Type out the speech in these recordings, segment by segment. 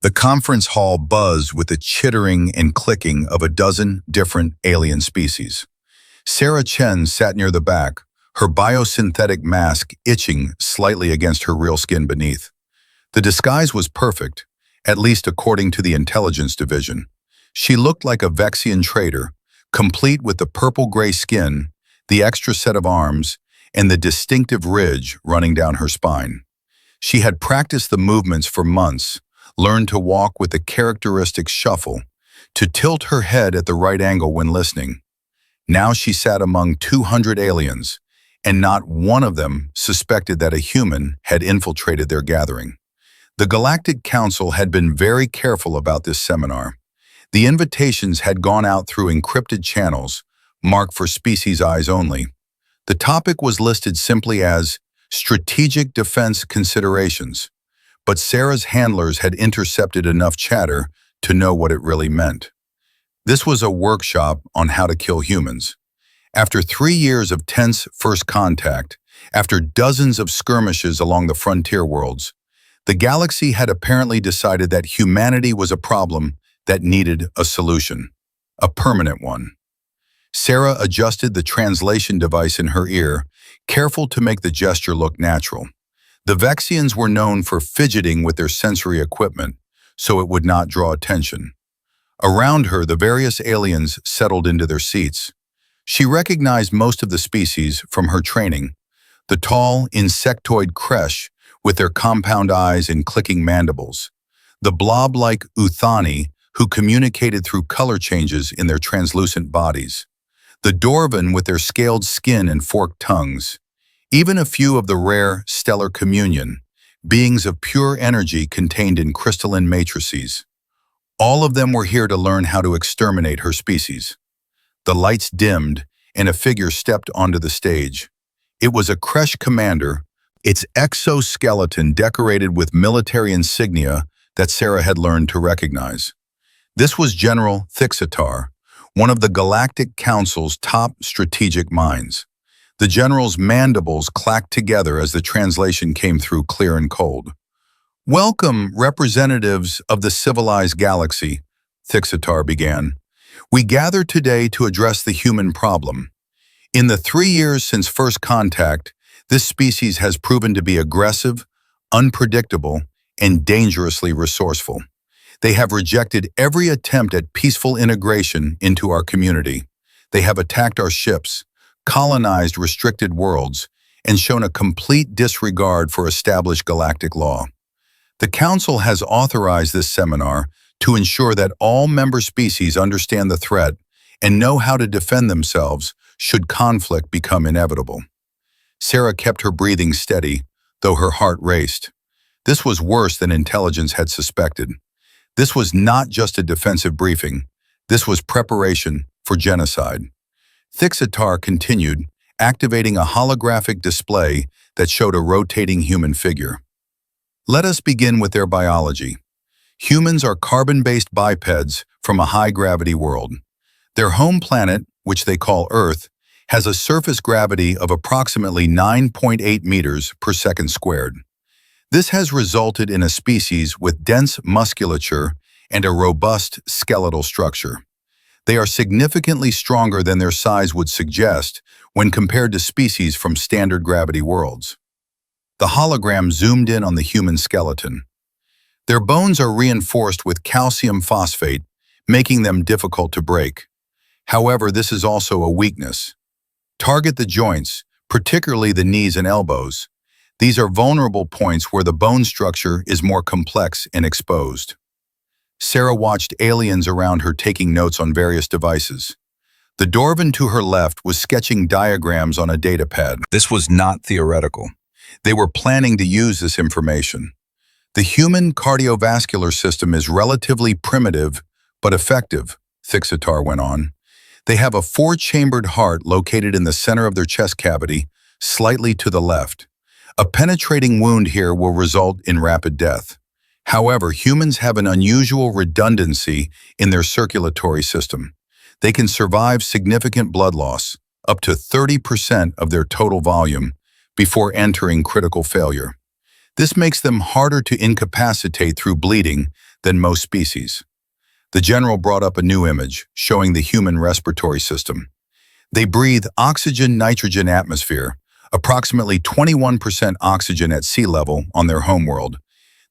The conference hall buzzed with the chittering and clicking of a dozen different alien species. Sarah Chen sat near the back, her biosynthetic mask itching slightly against her real skin beneath. The disguise was perfect, at least according to the intelligence division. She looked like a Vexian trader, complete with the purple-gray skin, the extra set of arms, and the distinctive ridge running down her spine. She had practiced the movements for months, learned to walk with the characteristic shuffle, to tilt her head at the right angle when listening. Now she sat among 200 aliens, and not one of them suspected that a human had infiltrated their gathering. The Galactic Council had been very careful about this seminar. The invitations had gone out through encrypted channels, marked for species eyes only. The topic was listed simply as Strategic Defense Considerations, but Sarah's handlers had intercepted enough chatter to know what it really meant. This was a workshop on how to kill humans. After 3 years of tense first contact, after dozens of skirmishes along the frontier worlds, the galaxy had apparently decided that humanity was a problem that needed a solution, a permanent one. Sarah adjusted the translation device in her ear, careful to make the gesture look natural. The Vexians were known for fidgeting with their sensory equipment, so it would not draw attention. Around her, the various aliens settled into their seats. She recognized most of the species from her training. The tall, insectoid creche with their compound eyes and clicking mandibles. The blob-like Uthani who communicated through color changes in their translucent bodies. The Dorvan with their scaled skin and forked tongues. Even a few of the rare stellar communion, beings of pure energy contained in crystalline matrices. All of them were here to learn how to exterminate her species. The lights dimmed, and a figure stepped onto the stage. It was a creche commander, its exoskeleton decorated with military insignia that Sarah had learned to recognize. This was General Thixitar, one of the Galactic Council's top strategic minds. The general's mandibles clacked together as the translation came through clear and cold. "Welcome, representatives of the civilized galaxy," Thixitar began. "We gather today to address the human problem. In the 3 years since first contact, this species has proven to be aggressive, unpredictable, and dangerously resourceful. They have rejected every attempt at peaceful integration into our community. They have attacked our ships, colonized restricted worlds, and shown a complete disregard for established galactic law. The Council has authorized this seminar to ensure that all member species understand the threat and know how to defend themselves should conflict become inevitable." Sarah kept her breathing steady, though her heart raced. This was worse than intelligence had suspected. This was not just a defensive briefing. This was preparation for genocide. Thixitar continued, activating a holographic display that showed a rotating human figure. "Let us begin with their biology. Humans are carbon-based bipeds from a high-gravity world. Their home planet, which they call Earth, has a surface gravity of approximately 9.8 meters per second squared. This has resulted in a species with dense musculature and a robust skeletal structure. They are significantly stronger than their size would suggest when compared to species from standard gravity worlds." The hologram zoomed in on the human skeleton. "Their bones are reinforced with calcium phosphate, making them difficult to break. However, this is also a weakness. Target the joints, particularly the knees and elbows. These are vulnerable points where the bone structure is more complex and exposed." Sarah watched aliens around her taking notes on various devices. The Dorvan to her left was sketching diagrams on a datapad. This was not theoretical. They were planning to use this information. "The human cardiovascular system is relatively primitive but effective," Thixitar went on. "They have a 4-chambered heart located in the center of their chest cavity, slightly to the left. A penetrating wound here will result in rapid death. However, humans have an unusual redundancy in their circulatory system. They can survive significant blood loss, up to 30% of their total volume, before entering critical failure. This makes them harder to incapacitate through bleeding than most species. The general brought up a new image, showing the human respiratory system. They breathe oxygen-nitrogen atmosphere, approximately 21% oxygen at sea level on their homeworld.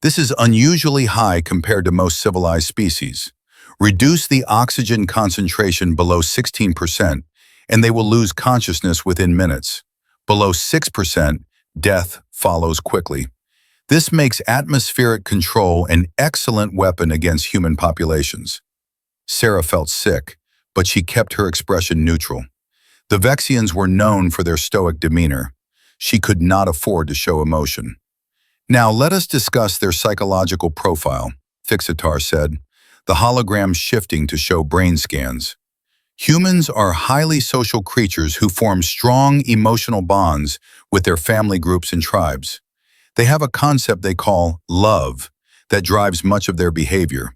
This is unusually high compared to most civilized species. Reduce the oxygen concentration below 16%, and they will lose consciousness within minutes. Below 6%, death follows quickly. This makes atmospheric control an excellent weapon against human populations. Sarah felt sick, but she kept her expression neutral. The Vexians were known for their stoic demeanor. She could not afford to show emotion. Now let us discuss their psychological profile, Fixitar said, the hologram shifting to show brain scans. Humans are highly social creatures who form strong emotional bonds with their family groups and tribes. They have a concept they call love that drives much of their behavior.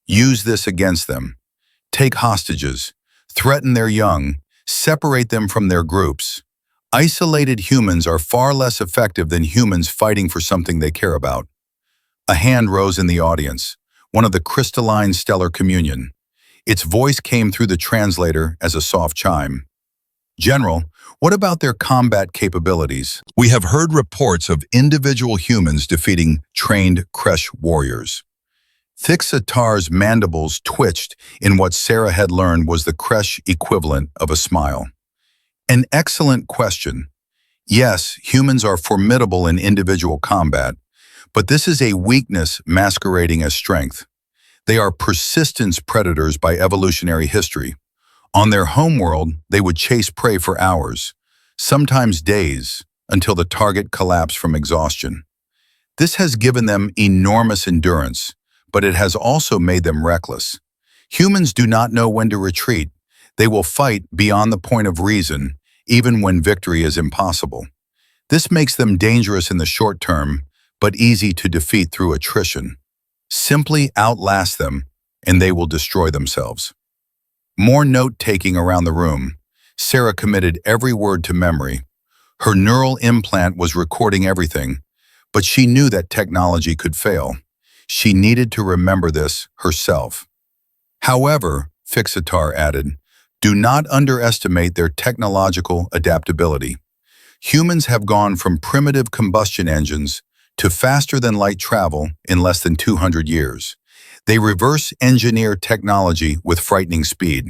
Use this against them. Take hostages, threaten their young, separate them from their groups. Isolated humans are far less effective than humans fighting for something they care about. A hand rose in the audience, one of the crystalline stellar communion. Its voice came through the translator as a soft chime. General, what about their combat capabilities? We have heard reports of individual humans defeating trained Kresh warriors. Fixitar's mandibles twitched in what Sarah had learned was the Kresh equivalent of a smile. An excellent question. Yes, humans are formidable in individual combat, but this is a weakness masquerading as strength. They are persistence predators by evolutionary history. On their homeworld, they would chase prey for hours, sometimes days, until the target collapsed from exhaustion. This has given them enormous endurance, but it has also made them reckless. Humans do not know when to retreat. They will fight beyond the point of reason, even when victory is impossible. This makes them dangerous in the short term, but easy to defeat through attrition. Simply outlast them, and they will destroy themselves. More note-taking around the room. Sarah committed every word to memory. Her neural implant was recording everything, but she knew that technology could fail. She needed to remember this herself. However, Fixitar added, do not underestimate their technological adaptability. Humans have gone from primitive combustion engines to faster-than-light travel in less than 200 years. They reverse-engineer technology with frightening speed.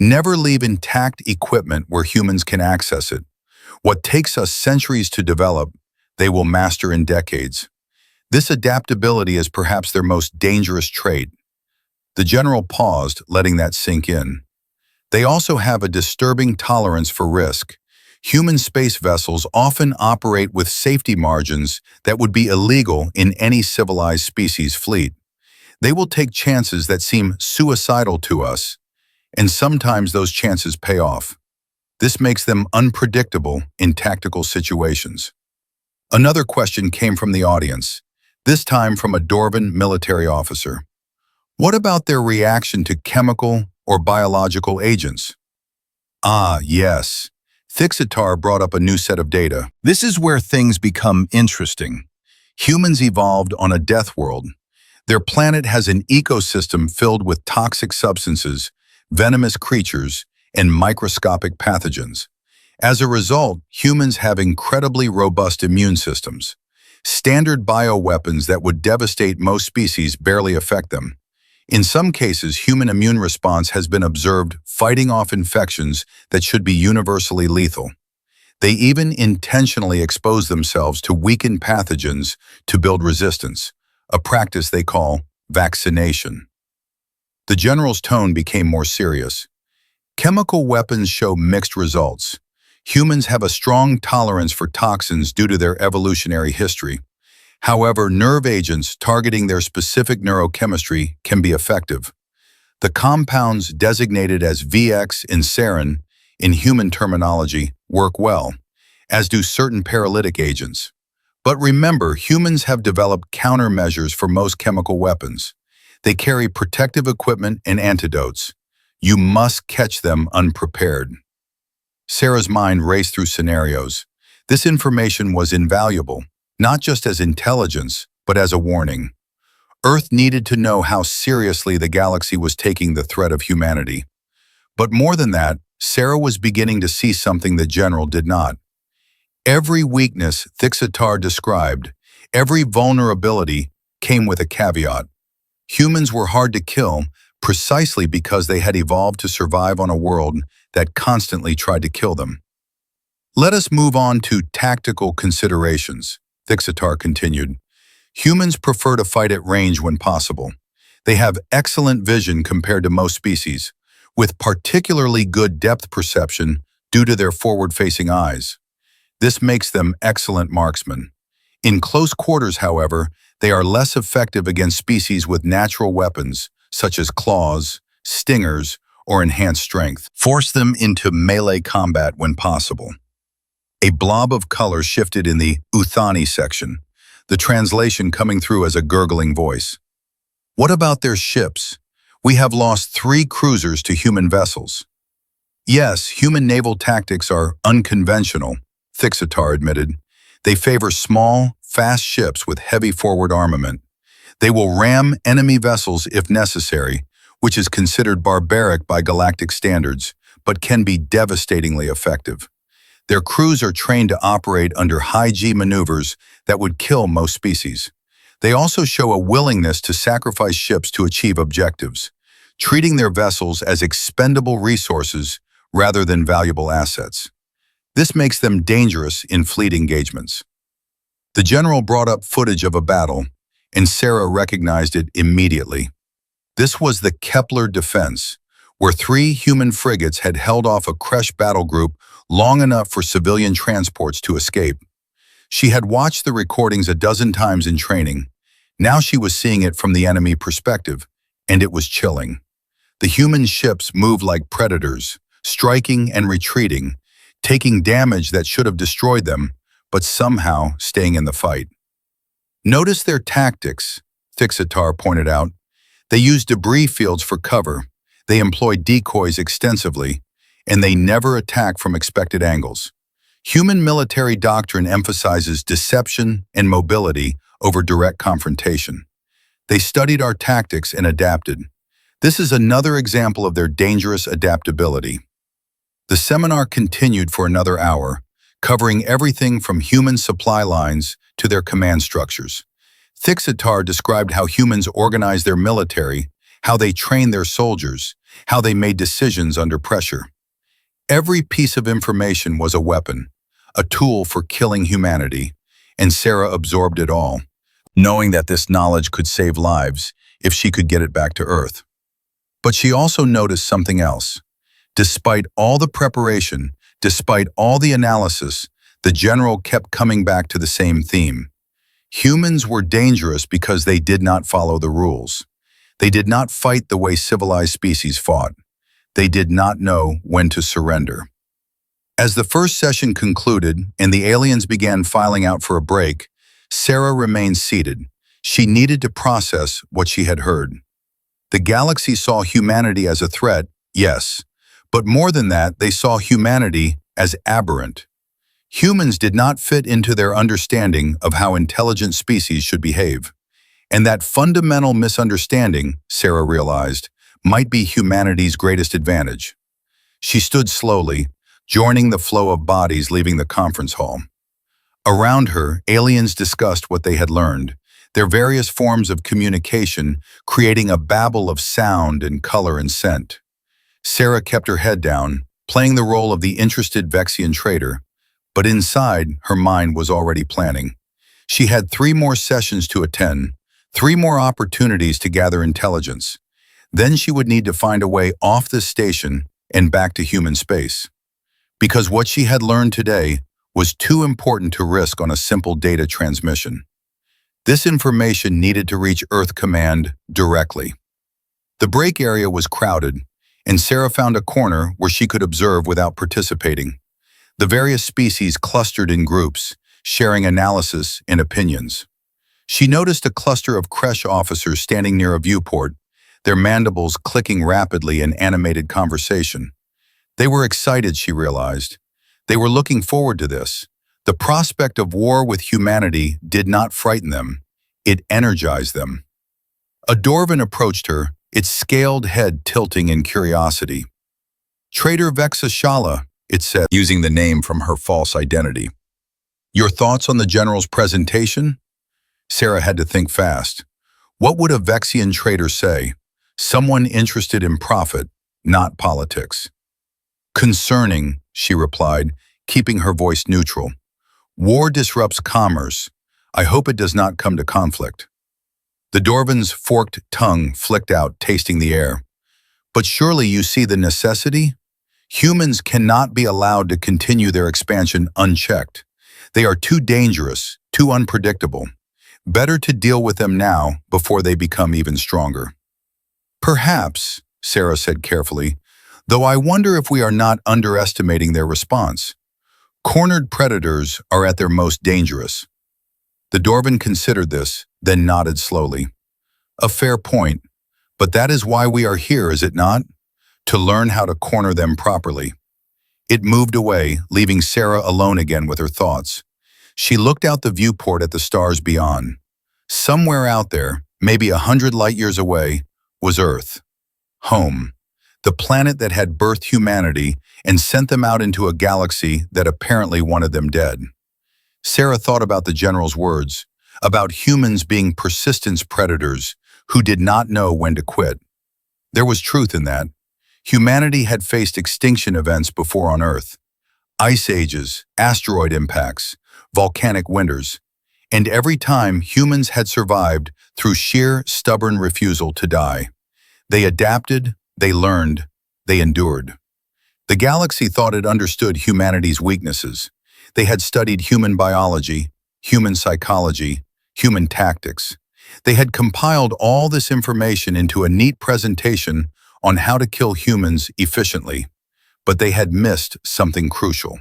Never leave intact equipment where humans can access it. What takes us centuries to develop, they will master in decades. This adaptability is perhaps their most dangerous trait. The general paused, letting that sink in. They also have a disturbing tolerance for risk. Human space vessels often operate with safety margins that would be illegal in any civilized species fleet. They will take chances that seem suicidal to us, and sometimes those chances pay off. This makes them unpredictable in tactical situations. Another question came from the audience, this time from a Dorvan military officer. What about their reaction to chemical or biological agents? Ah, yes. Fixitar brought up a new set of data. This is where things become interesting. Humans evolved on a death world. Their planet has an ecosystem filled with toxic substances, venomous creatures, and microscopic pathogens. As a result, humans have incredibly robust immune systems. Standard bioweapons that would devastate most species barely affect them. In some cases, human immune response has been observed fighting off infections that should be universally lethal. They even intentionally expose themselves to weakened pathogens to build resistance, a practice they call vaccination. The general's tone became more serious. Chemical weapons show mixed results. Humans have a strong tolerance for toxins due to their evolutionary history. However, nerve agents targeting their specific neurochemistry can be effective. The compounds designated as VX and sarin in human terminology work well, as do certain paralytic agents. But remember, humans have developed countermeasures for most chemical weapons. They carry protective equipment and antidotes. You must catch them unprepared. Sarah's mind raced through scenarios. This information was invaluable, not just as intelligence, but as a warning. Earth needed to know how seriously the galaxy was taking the threat of humanity. But more than that, Sarah was beginning to see something the General did not. Every weakness Thixitar described, every vulnerability, came with a caveat. Humans were hard to kill precisely because they had evolved to survive on a world that constantly tried to kill them. Let us move on to tactical considerations, Thixitar continued. Humans prefer to fight at range when possible. They have excellent vision compared to most species, with particularly good depth perception due to their forward-facing eyes. This makes them excellent marksmen. In close quarters, however, they are less effective against species with natural weapons, such as claws, stingers, or enhanced strength. Force them into melee combat when possible. A blob of color shifted in the Uthani section, the translation coming through as a gurgling voice. What about their ships? We have lost 3 cruisers to human vessels. Yes, human naval tactics are unconventional, Thixitar admitted. They favor small, fast ships with heavy forward armament. They will ram enemy vessels if necessary, which is considered barbaric by galactic standards, but can be devastatingly effective. Their crews are trained to operate under high-G maneuvers that would kill most species. They also show a willingness to sacrifice ships to achieve objectives, treating their vessels as expendable resources rather than valuable assets. This makes them dangerous in fleet engagements. The general brought up footage of a battle, and Sarah recognized it immediately. This was the Kepler defense, where 3 human frigates had held off a Kresh battle group long enough for civilian transports to escape. She had watched the recordings a dozen times in training. Now she was seeing it from the enemy perspective, and it was chilling. The human ships moved like predators, striking and retreating, taking damage that should have destroyed them, but somehow staying in the fight. Notice their tactics, Thixitar pointed out. They used debris fields for cover, they employed decoys extensively, and they never attack from expected angles. Human military doctrine emphasizes deception and mobility over direct confrontation. They studied our tactics and adapted. This is another example of their dangerous adaptability. The seminar continued for another hour, covering everything from human supply lines to their command structures. Thixitar described how humans organize their military, how they train their soldiers, how they made decisions under pressure. Every piece of information was a weapon, a tool for killing humanity, and Sarah absorbed it all, knowing that this knowledge could save lives if she could get it back to Earth. But she also noticed something else. Despite all the preparation, despite all the analysis, the general kept coming back to the same theme. Humans were dangerous because they did not follow the rules. They did not fight the way civilized species fought. They did not know when to surrender. As the first session concluded and the aliens began filing out for a break, Sarah remained seated. She needed to process what she had heard. The galaxy saw humanity as a threat, yes, but more than that, they saw humanity as aberrant. Humans did not fit into their understanding of how intelligent species should behave. And that fundamental misunderstanding, Sarah realized, might be humanity's greatest advantage. She stood slowly, joining the flow of bodies leaving the conference hall. Around her, aliens discussed what they had learned, their various forms of communication creating a babble of sound and color and scent. Sarah kept her head down, playing the role of the interested Vexian trader, but inside, her mind was already planning. She had 3 more sessions to attend, 3 more opportunities to gather intelligence. Then she would need to find a way off this station and back to human space. Because what she had learned today was too important to risk on a simple data transmission. This information needed to reach Earth Command directly. The break area was crowded, and Sarah found a corner where she could observe without participating. The various species clustered in groups, sharing analysis and opinions. She noticed a cluster of Kresh officers standing near a viewport, their mandibles clicking rapidly in animated conversation. They were excited, she realized. They were looking forward to this. The prospect of war with humanity did not frighten them. It energized them. A dwarven approached her, its scaled head tilting in curiosity. "Traitor Vexashala," it said, using the name from her false identity. "Your thoughts on the general's presentation?" Sarah had to think fast. What would a Vexian traitor say? Someone interested in profit, not politics. "Concerning," she replied, keeping her voice neutral. "War disrupts commerce. I hope it does not come to conflict." The dwarven's forked tongue flicked out, tasting the air. "But surely you see the necessity? Humans cannot be allowed to continue their expansion unchecked. They are too dangerous, too unpredictable. Better to deal with them now before they become even stronger." "Perhaps," Sarah said carefully, "though I wonder if we are not underestimating their response. Cornered predators are at their most dangerous." The dwarven considered this, then nodded slowly. "A fair point, but that is why we are here, is it not? To learn how to corner them properly." It moved away, leaving Sarah alone again with her thoughts. She looked out the viewport at the stars beyond. Somewhere out there, maybe 100 light-years away, was Earth. Home. The planet that had birthed humanity and sent them out into a galaxy that apparently wanted them dead. Sarah thought about the general's words, about humans being persistence predators who did not know when to quit. There was truth in that. Humanity had faced extinction events before on Earth. Ice ages, asteroid impacts, volcanic winters, and every time humans had survived through sheer, stubborn refusal to die. They adapted, they learned, they endured. The galaxy thought it understood humanity's weaknesses. They had studied human biology, human psychology, human tactics. They had compiled all this information into a neat presentation on how to kill humans efficiently. But they had missed something crucial.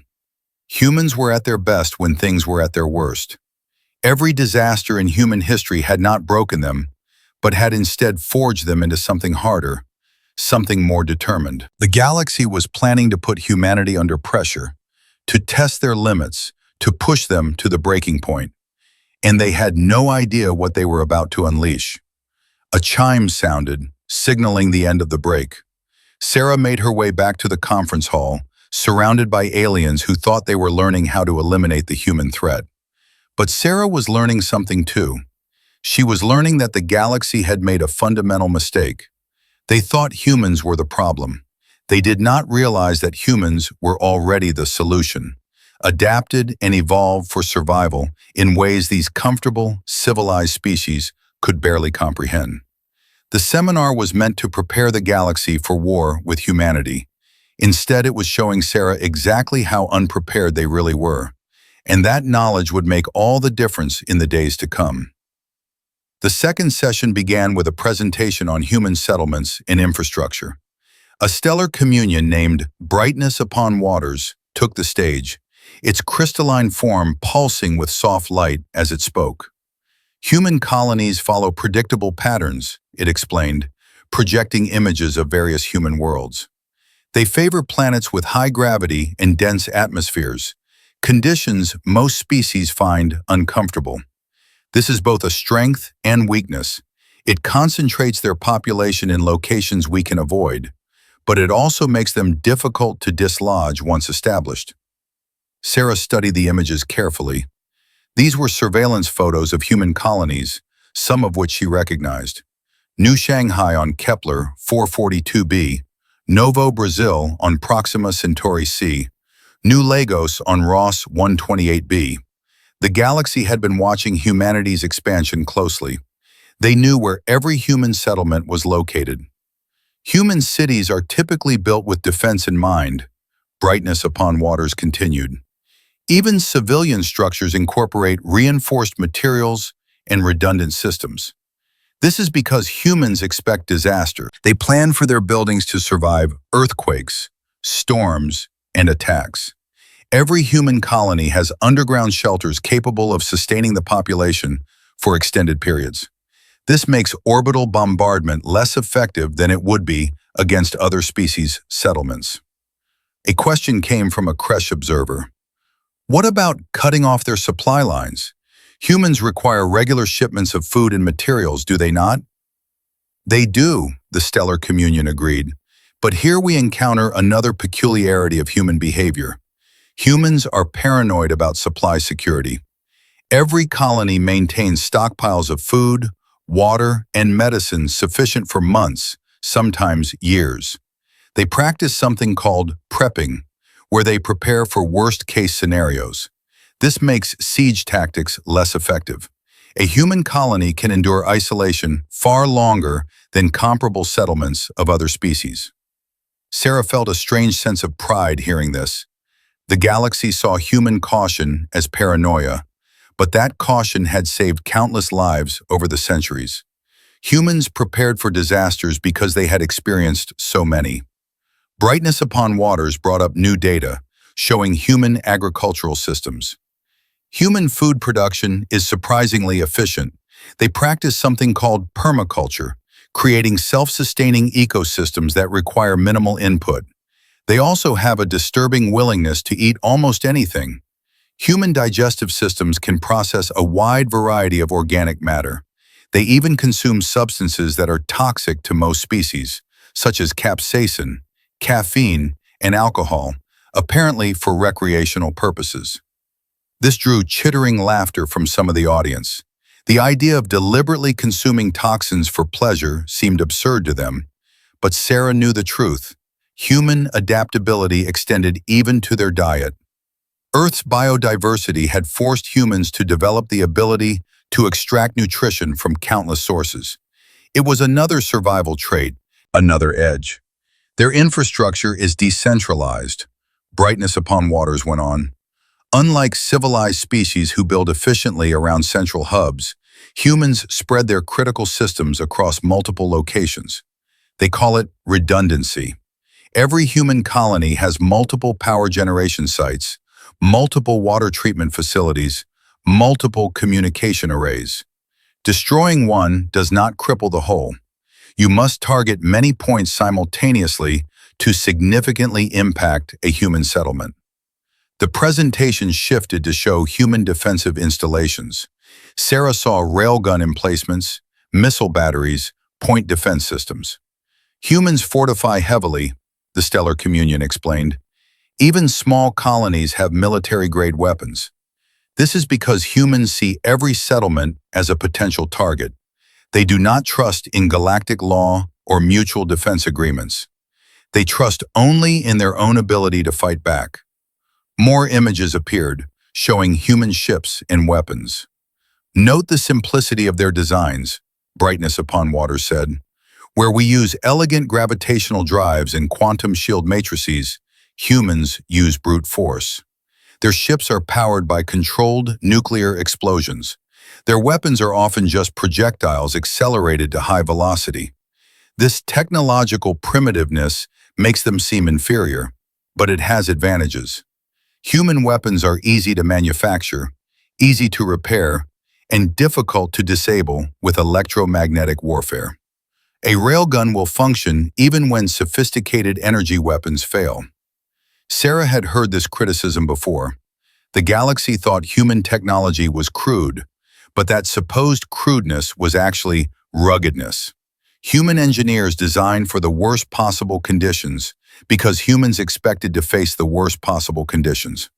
Humans were at their best when things were at their worst. Every disaster in human history had not broken them, but had instead forged them into something harder, something more determined. The galaxy was planning to put humanity under pressure, to test their limits, to push them to the breaking point. And they had no idea what they were about to unleash. A chime sounded, signaling the end of the break. Sarah made her way back to the conference hall, surrounded by aliens who thought they were learning how to eliminate the human threat. But Sarah was learning something too. She was learning that the galaxy had made a fundamental mistake. They thought humans were the problem. They did not realize that humans were already the solution, adapted and evolved for survival in ways these comfortable, civilized species could barely comprehend. The seminar was meant to prepare the galaxy for war with humanity. Instead, it was showing Sarah exactly how unprepared they really were, and that knowledge would make all the difference in the days to come. The second session began with a presentation on human settlements and infrastructure. A stellar communion named Brightness Upon Waters took the stage, its crystalline form pulsing with soft light as it spoke. "Human colonies follow predictable patterns," it explained, projecting images of various human worlds. "They favor planets with high gravity and dense atmospheres, conditions most species find uncomfortable. This is both a strength and weakness. It concentrates their population in locations we can avoid, but it also makes them difficult to dislodge once established." Sarah studied the images carefully. These were surveillance photos of human colonies, some of which she recognized. New Shanghai on Kepler 442b, Novo Brazil on Proxima Centauri c, New Lagos on Ross 128b. The galaxy had been watching humanity's expansion closely. They knew where every human settlement was located. "Human cities are typically built with defense in mind," Brightness Upon Waters continued. "Even civilian structures incorporate reinforced materials and redundant systems. This is because humans expect disaster. They plan for their buildings to survive earthquakes, storms, and attacks. Every human colony has underground shelters capable of sustaining the population for extended periods. This makes orbital bombardment less effective than it would be against other species' settlements." A question came from a Kresh observer. "What about cutting off their supply lines? Humans require regular shipments of food and materials, do they not?" They do, the stellar communion agreed. But here we encounter another peculiarity of human behavior. Humans are paranoid about supply security. Every colony maintains stockpiles of food, water, and medicine sufficient for months, sometimes years. They practice something called prepping, where they prepare for worst-case scenarios. This makes siege tactics less effective. A human colony can endure isolation far longer than comparable settlements of other species. Sarah felt a strange sense of pride hearing this. The galaxy saw human caution as paranoia, but that caution had saved countless lives over the centuries. Humans prepared for disasters because they had experienced so many. Brightness Upon Waters brought up new data, showing human agricultural systems. Human food production is surprisingly efficient. They practice something called permaculture, creating self-sustaining ecosystems that require minimal input. They also have a disturbing willingness to eat almost anything. Human digestive systems can process a wide variety of organic matter. They even consume substances that are toxic to most species, such as capsaicin, caffeine, and alcohol, apparently for recreational purposes. This drew chittering laughter from some of the audience. The idea of deliberately consuming toxins for pleasure seemed absurd to them, but Sarah knew the truth. Human adaptability extended even to their diet. Earth's biodiversity had forced humans to develop the ability to extract nutrition from countless sources. It was another survival trait, another edge. Their infrastructure is decentralized. Brightness Upon Waters went on. Unlike civilized species who build efficiently around central hubs, humans spread their critical systems across multiple locations. They call it redundancy. Every human colony has multiple power generation sites, multiple water treatment facilities, multiple communication arrays. Destroying one does not cripple the whole. You must target many points simultaneously to significantly impact a human settlement. The presentation shifted to show human defensive installations. Sarah saw railgun emplacements, missile batteries, point defense systems. Humans fortify heavily, the stellar communion explained. Even small colonies have military-grade weapons. This is because humans see every settlement as a potential target. They do not trust in galactic law or mutual defense agreements. They trust only in their own ability to fight back. More images appeared, showing human ships and weapons. Note the simplicity of their designs, Brightness Upon Waters said. Where we use elegant gravitational drives and quantum shield matrices, humans use brute force. Their ships are powered by controlled nuclear explosions. Their weapons are often just projectiles accelerated to high velocity. This technological primitiveness makes them seem inferior, but it has advantages. Human weapons are easy to manufacture, easy to repair, and difficult to disable with electromagnetic warfare. A railgun will function even when sophisticated energy weapons fail. Sarah had heard this criticism before. The galaxy thought human technology was crude, but that supposed crudeness was actually ruggedness. Human engineers designed for the worst possible conditions because humans expected to face the worst possible conditions.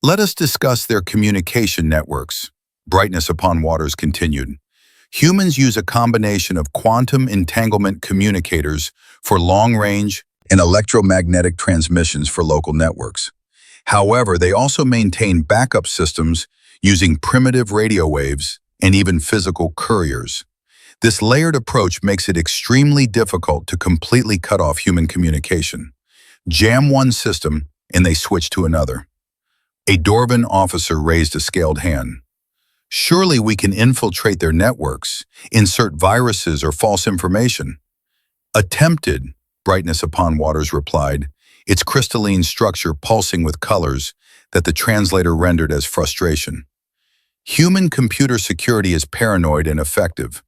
Let us discuss their communication networks, Brightness Upon Waters continued. Humans use a combination of quantum entanglement communicators for long-range and electromagnetic transmissions for local networks. However, they also maintain backup systems using primitive radio waves and even physical couriers. This layered approach makes it extremely difficult to completely cut off human communication. Jam one system, and they switch to another. A Dorvan officer raised a scaled hand. Surely we can infiltrate their networks, insert viruses or false information. Attempted, Brightness Upon Waters replied, its crystalline structure pulsing with colors that the translator rendered as frustration. Human computer security is paranoid and effective.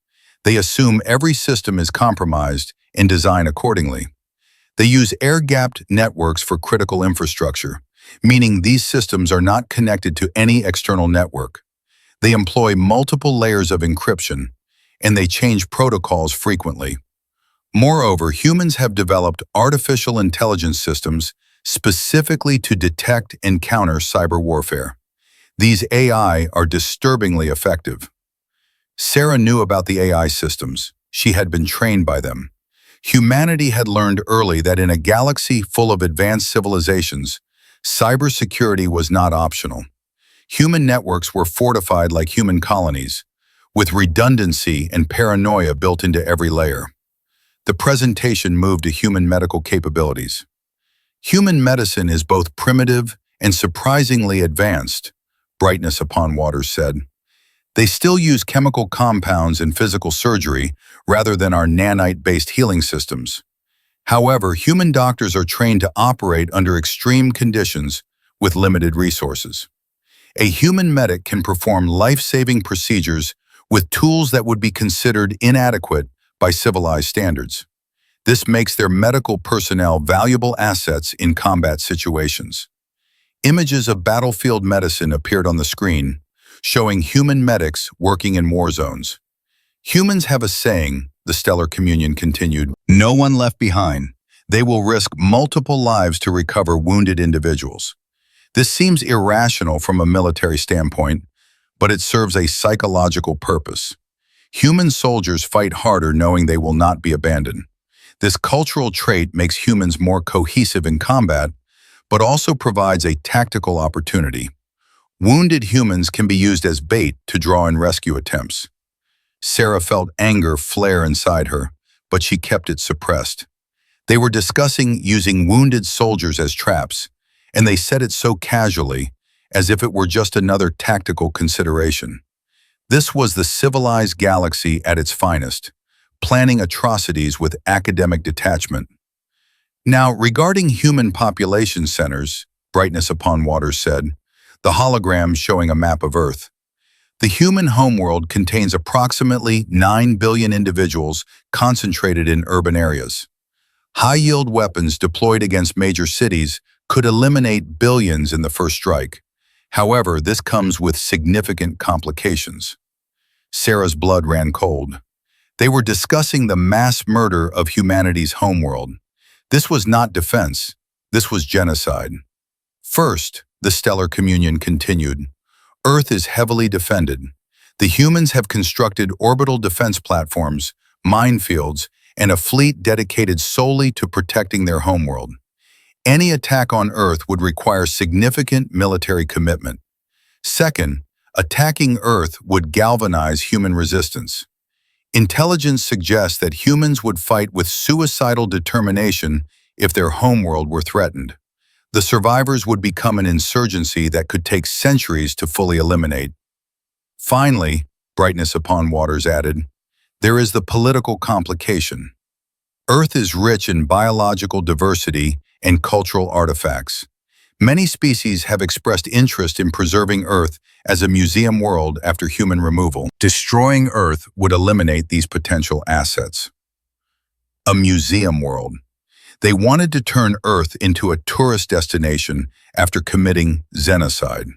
They assume every system is compromised and design accordingly. They use air-gapped networks for critical infrastructure, meaning these systems are not connected to any external network. They employ multiple layers of encryption. and they change protocols frequently. Moreover, humans have developed artificial intelligence systems specifically to detect and counter cyber warfare. These AI are disturbingly effective. Sarah knew about the AI systems. She had been trained by them. Humanity had learned early that in a galaxy full of advanced civilizations, cybersecurity was not optional. Human networks were fortified like human colonies, with redundancy and paranoia built into every layer. The presentation moved to human medical capabilities. Human medicine is both primitive and surprisingly advanced, Brightness Upon Waters said. They still use chemical compounds in physical surgery rather than our nanite-based healing systems. However, human doctors are trained to operate under extreme conditions with limited resources. A human medic can perform life-saving procedures with tools that would be considered inadequate by civilized standards. This makes their medical personnel valuable assets in combat situations. Images of battlefield medicine appeared on the screen, showing human medics working in war zones. Humans have a saying, the Stellar Communion continued, no one left behind. They will risk multiple lives to recover wounded individuals. This seems irrational from a military standpoint, but it serves a psychological purpose. Human soldiers fight harder knowing they will not be abandoned. This cultural trait makes humans more cohesive in combat, but also provides a tactical opportunity. Wounded humans can be used as bait to draw in rescue attempts. Sarah felt anger flare inside her, but she kept it suppressed. They were discussing using wounded soldiers as traps, and they said it so casually, as if it were just another tactical consideration. This was the civilized galaxy at its finest, planning atrocities with academic detachment. Now, regarding human population centers, Brightness Upon Waters said, the hologram showing a map of Earth. The human homeworld contains approximately 9 billion individuals concentrated in urban areas. High-yield weapons deployed against major cities could eliminate billions in the first strike. However, this comes with significant complications. Sarah's blood ran cold. They were discussing the mass murder of humanity's homeworld. This was not defense. This was genocide. First, the Stellar Communion continued. Earth is heavily defended. The humans have constructed orbital defense platforms, minefields, and a fleet dedicated solely to protecting their homeworld. Any attack on Earth would require significant military commitment. Second, attacking Earth would galvanize human resistance. Intelligence suggests that humans would fight with suicidal determination if their homeworld were threatened. The survivors would become an insurgency that could take centuries to fully eliminate. Finally, Brightness Upon Waters added, there is the political complication. Earth is rich in biological diversity and cultural artifacts. Many species have expressed interest in preserving Earth as a museum world after human removal. Destroying Earth would eliminate these potential assets. A museum world. They wanted to turn Earth into a tourist destination after committing xenocide.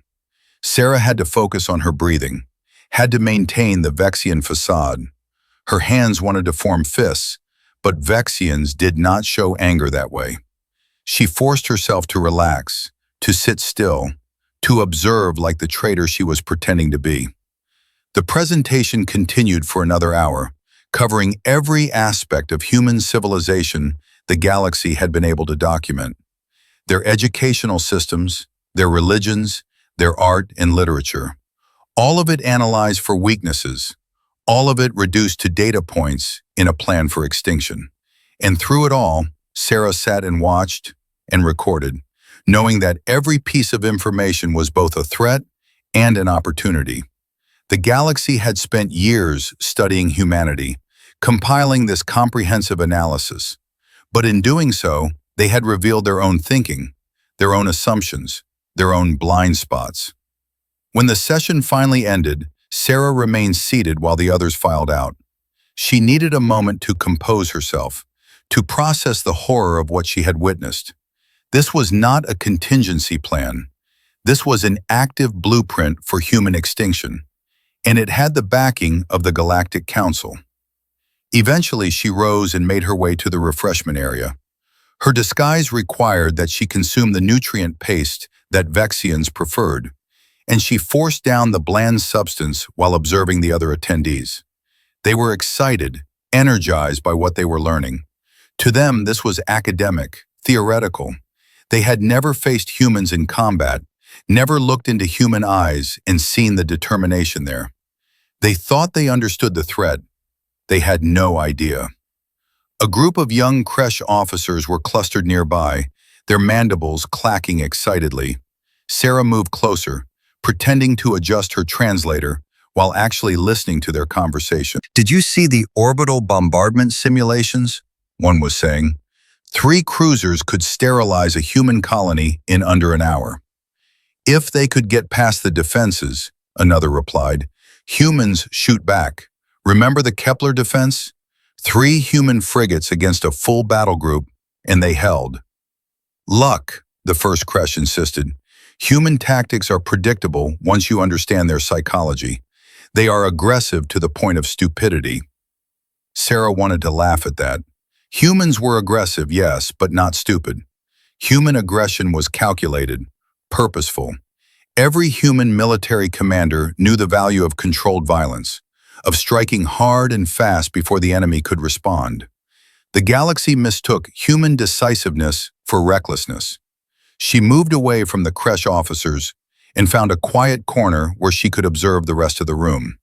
Sarah had to focus on her breathing, had to maintain the Vexian facade. Her hands wanted to form fists, but Vexians did not show anger that way. She forced herself to relax, to sit still, to observe like the traitor she was pretending to be. The presentation continued for another hour, covering every aspect of human civilization the galaxy had been able to document. Their educational systems, their religions, their art and literature. All of it analyzed for weaknesses, all of it reduced to data points in a plan for extinction. And through it all, Sarah sat and watched and recorded, knowing that every piece of information was both a threat and an opportunity. The galaxy had spent years studying humanity, compiling this comprehensive analysis. But in doing so, they had revealed their own thinking, their own assumptions, their own blind spots. When the session finally ended, Sarah remained seated while the others filed out. She needed a moment to compose herself, to process the horror of what she had witnessed. This was not a contingency plan. This was an active blueprint for human extinction. and it had the backing of the Galactic Council. Eventually, she rose and made her way to the refreshment area. Her disguise required that she consume the nutrient paste that Vexians preferred, and she forced down the bland substance while observing the other attendees. They were excited, energized by what they were learning. To them, this was academic, theoretical. They had never faced humans in combat, never looked into human eyes and seen the determination there. They thought they understood the threat. They had no idea. A group of young creche officers were clustered nearby, their mandibles clacking excitedly. Sarah moved closer, pretending to adjust her translator while actually listening to their conversation. "Did you see the orbital bombardment simulations?" one was saying. 3 cruisers could sterilize a human colony in under an hour. "If they could get past the defenses," another replied, "humans shoot back. Remember the Kepler defense? 3 human frigates against a full battle group, and they held." "Luck," the first creche insisted. "Human tactics are predictable once you understand their psychology. They are aggressive to the point of stupidity." Sarah wanted to laugh at that. Humans were aggressive, yes, but not stupid. Human aggression was calculated, purposeful. Every human military commander knew the value of controlled violence, of striking hard and fast before the enemy could respond. The galaxy mistook human decisiveness for recklessness. She moved away from the creche officers and found a quiet corner where she could observe the rest of the room.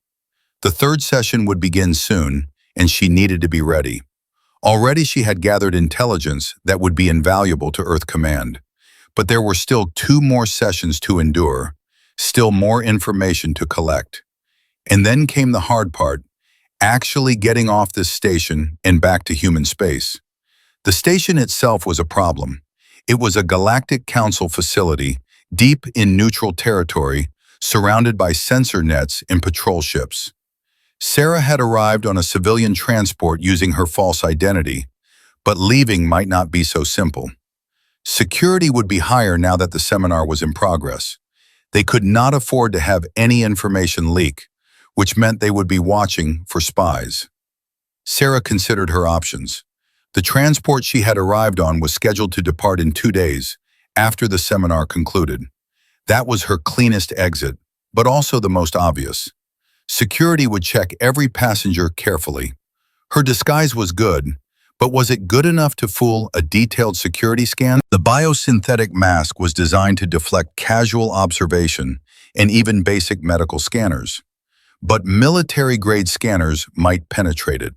The 3rd session would begin soon, and she needed to be ready. Already she had gathered intelligence that would be invaluable to Earth Command. But there were still 2 more sessions to endure, still more information to collect. And then came the hard part, actually getting off this station and back to human space. The station itself was a problem. It was a Galactic Council facility, deep in neutral territory, surrounded by sensor nets and patrol ships. Sarah had arrived on a civilian transport using her false identity, but leaving might not be so simple. Security would be higher now that the seminar was in progress. They could not afford to have any information leak, which meant they would be watching for spies. Sarah considered her options. The transport she had arrived on was scheduled to depart in 2 days, after the seminar concluded. That was her cleanest exit, but also the most obvious. Security would check every passenger carefully. Her disguise was good, but was it good enough to fool a detailed security scan? The biosynthetic mask was designed to deflect casual observation and even basic medical scanners. But military-grade scanners might penetrate it.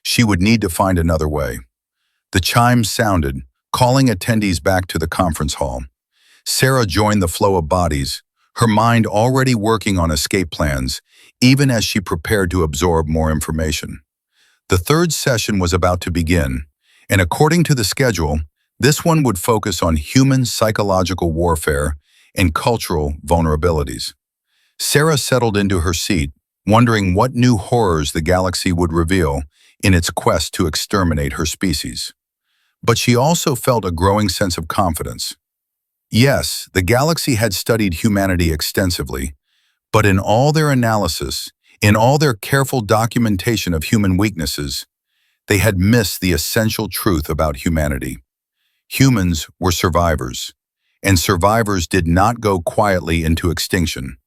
She would need to find another way. The chimes sounded, calling attendees back to the conference hall. Sarah joined the flow of bodies, her mind already working on escape plans, even as she prepared to absorb more information. The 3rd session was about to begin, and according to the schedule, this one would focus on human psychological warfare and cultural vulnerabilities. Sarah settled into her seat, wondering what new horrors the galaxy would reveal in its quest to exterminate her species. But she also felt a growing sense of confidence. Yes, the galaxy had studied humanity extensively, but in all their analysis, in all their careful documentation of human weaknesses, they had missed the essential truth about humanity. Humans were survivors, and survivors did not go quietly into extinction.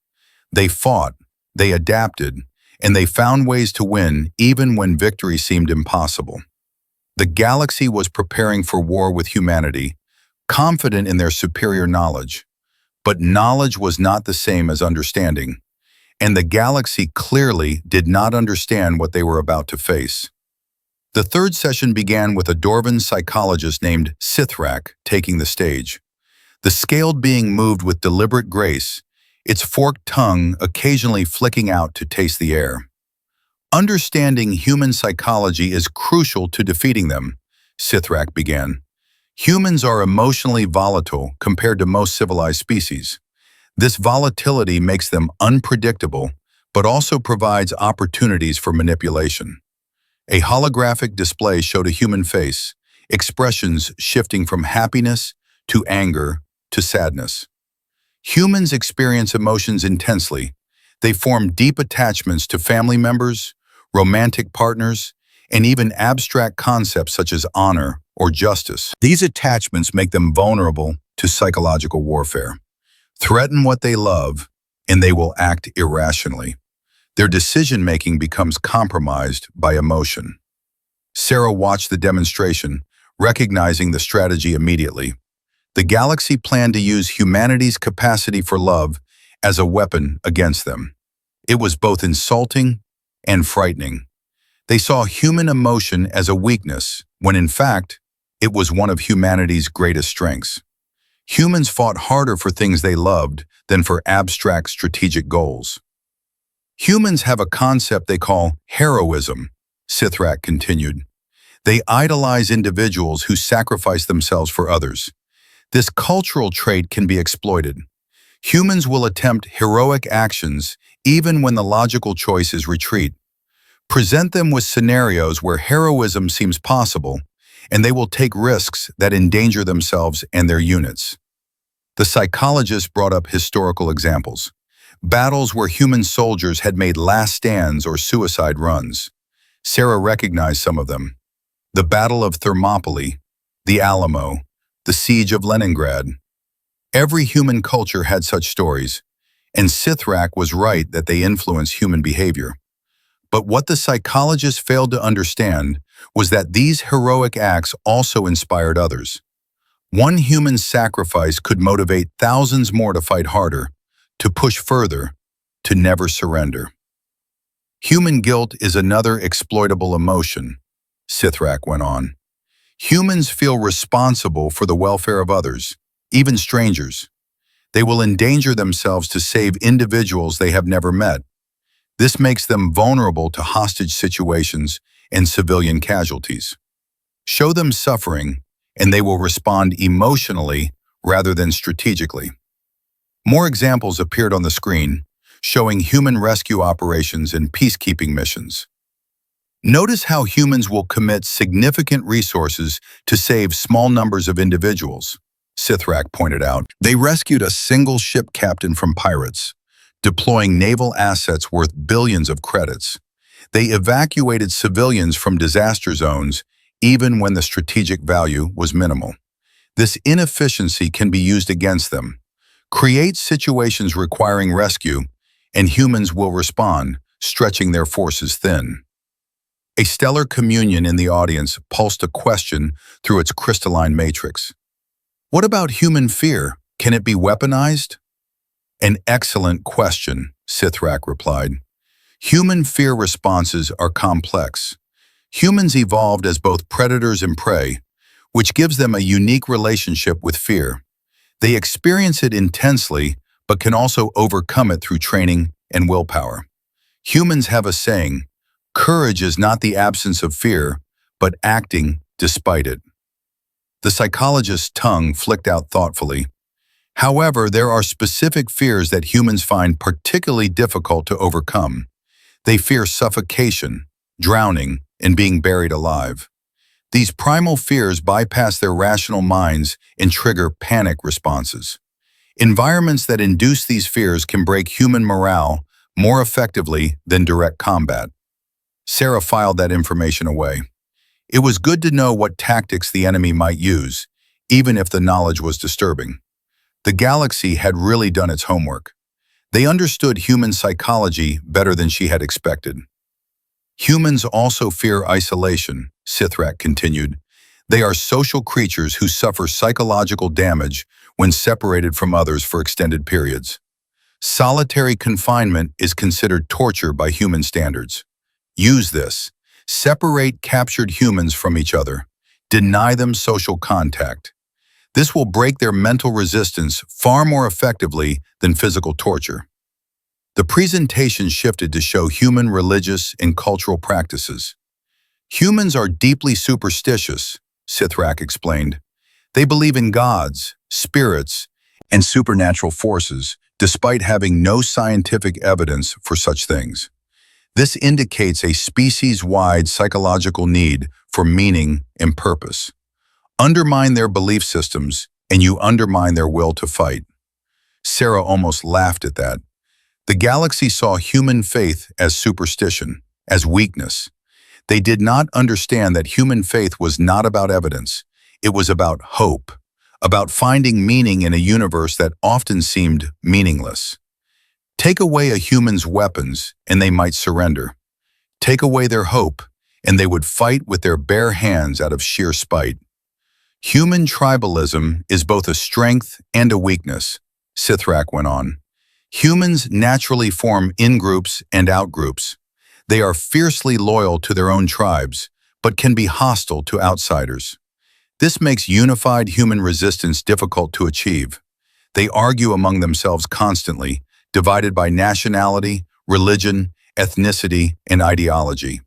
They fought, they adapted, and they found ways to win even when victory seemed impossible. The galaxy was preparing for war with humanity, confident in their superior knowledge. But knowledge was not the same as understanding, and the galaxy clearly did not understand what they were about to face. The 3rd session began with a Dorvan psychologist named Sithrak taking the stage. The scaled being moved with deliberate grace, its forked tongue occasionally flicking out to taste the air. "Understanding human psychology is crucial to defeating them," Sithrak began. "Humans are emotionally volatile compared to most civilized species. This volatility makes them unpredictable, but also provides opportunities for manipulation." A holographic display showed a human face, expressions shifting from happiness to anger to sadness. Humans experience emotions intensely. They form deep attachments to family members, romantic partners, and even abstract concepts such as honor or justice. These attachments make them vulnerable to psychological warfare. Threaten what they love, and they will act irrationally. Their decision-making becomes compromised by emotion. Sarah watched the demonstration, recognizing the strategy immediately. The galaxy planned to use humanity's capacity for love as a weapon against them. It was both insulting and frightening. They saw human emotion as a weakness, when in fact, it was one of humanity's greatest strengths. Humans fought harder for things they loved than for abstract strategic goals. Humans have a concept they call heroism, Sithrak continued. They idolize individuals who sacrifice themselves for others. This cultural trait can be exploited. Humans will attempt heroic actions even when the logical choice is retreat. Present them with scenarios where heroism seems possible, and they will take risks that endanger themselves and their units. The psychologist brought up historical examples, battles where human soldiers had made last stands or suicide runs. Sarah recognized some of them. The Battle of Thermopylae, the Alamo, the Siege of Leningrad. Every human culture had such stories, and Sithrak was right that they influence human behavior. But what the psychologist failed to understand was that these heroic acts also inspired others. One human sacrifice could motivate thousands more to fight harder, to push further, to never surrender. Human guilt is another exploitable emotion, Sithrak went on. Humans feel responsible for the welfare of others, even strangers. They will endanger themselves to save individuals they have never met. This makes them vulnerable to hostage situations and civilian casualties. Show them suffering, and they will respond emotionally rather than strategically. More examples appeared on the screen, showing human rescue operations and peacekeeping missions. Notice how humans will commit significant resources to save small numbers of individuals, Sithrak pointed out. They rescued a single ship captain from pirates, deploying naval assets worth billions of credits. They evacuated civilians from disaster zones even when the strategic value was minimal. This inefficiency can be used against them. Create situations requiring rescue, and humans will respond, stretching their forces thin. A stellar communion in the audience pulsed a question through its crystalline matrix. What about human fear? Can it be weaponized? An excellent question, Sithrak replied. Human fear responses are complex. Humans evolved as both predators and prey, which gives them a unique relationship with fear. They experience it intensely, but can also overcome it through training and willpower. Humans have a saying, courage is not the absence of fear, but acting despite it. The psychologist's tongue flicked out thoughtfully. However, there are specific fears that humans find particularly difficult to overcome. They fear suffocation, drowning, and being buried alive. These primal fears bypass their rational minds and trigger panic responses. Environments that induce these fears can break human morale more effectively than direct combat. Sarah filed that information away. It was good to know what tactics the enemy might use, even if the knowledge was disturbing. The galaxy had really done its homework. They understood human psychology better than she had expected. Humans also fear isolation, Sithrak continued. They are social creatures who suffer psychological damage when separated from others for extended periods. Solitary confinement is considered torture by human standards. Use this. Separate captured humans from each other. Deny them social contact. This will break their mental resistance far more effectively than physical torture. The presentation shifted to show human religious and cultural practices. Humans are deeply superstitious, Sithrak explained. They believe in gods, spirits, and supernatural forces, despite having no scientific evidence for such things. This indicates a species-wide psychological need for meaning and purpose. Undermine their belief systems, and you undermine their will to fight. Sarah almost laughed at that. The galaxy saw human faith as superstition, as weakness. They did not understand that human faith was not about evidence. It was about hope, about finding meaning in a universe that often seemed meaningless. Take away a human's weapons, and they might surrender. Take away their hope, and they would fight with their bare hands out of sheer spite. Human tribalism is both a strength and a weakness, Sithrak went on. Humans naturally form in-groups and out-groups. They are fiercely loyal to their own tribes, but can be hostile to outsiders. This makes unified human resistance difficult to achieve. They argue among themselves constantly, divided by nationality, religion, ethnicity, and ideology.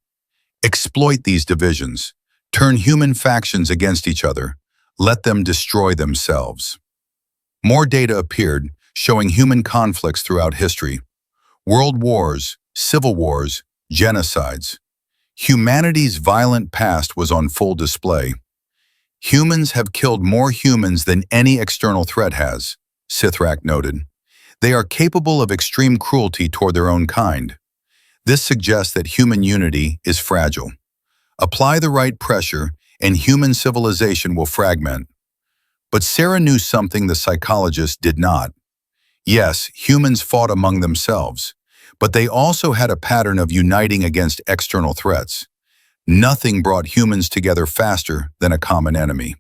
Exploit these divisions. Turn human factions against each other. Let them destroy themselves. More data appeared, showing human conflicts throughout history. World wars, civil wars, genocides. Humanity's violent past was on full display. Humans have killed more humans than any external threat has, Sithrak noted. They are capable of extreme cruelty toward their own kind. This suggests that human unity is fragile. Apply the right pressure, and human civilization will fragment. But Sarah knew something the psychologist did not. Yes, humans fought among themselves, but they also had a pattern of uniting against external threats. Nothing brought humans together faster than a common enemy.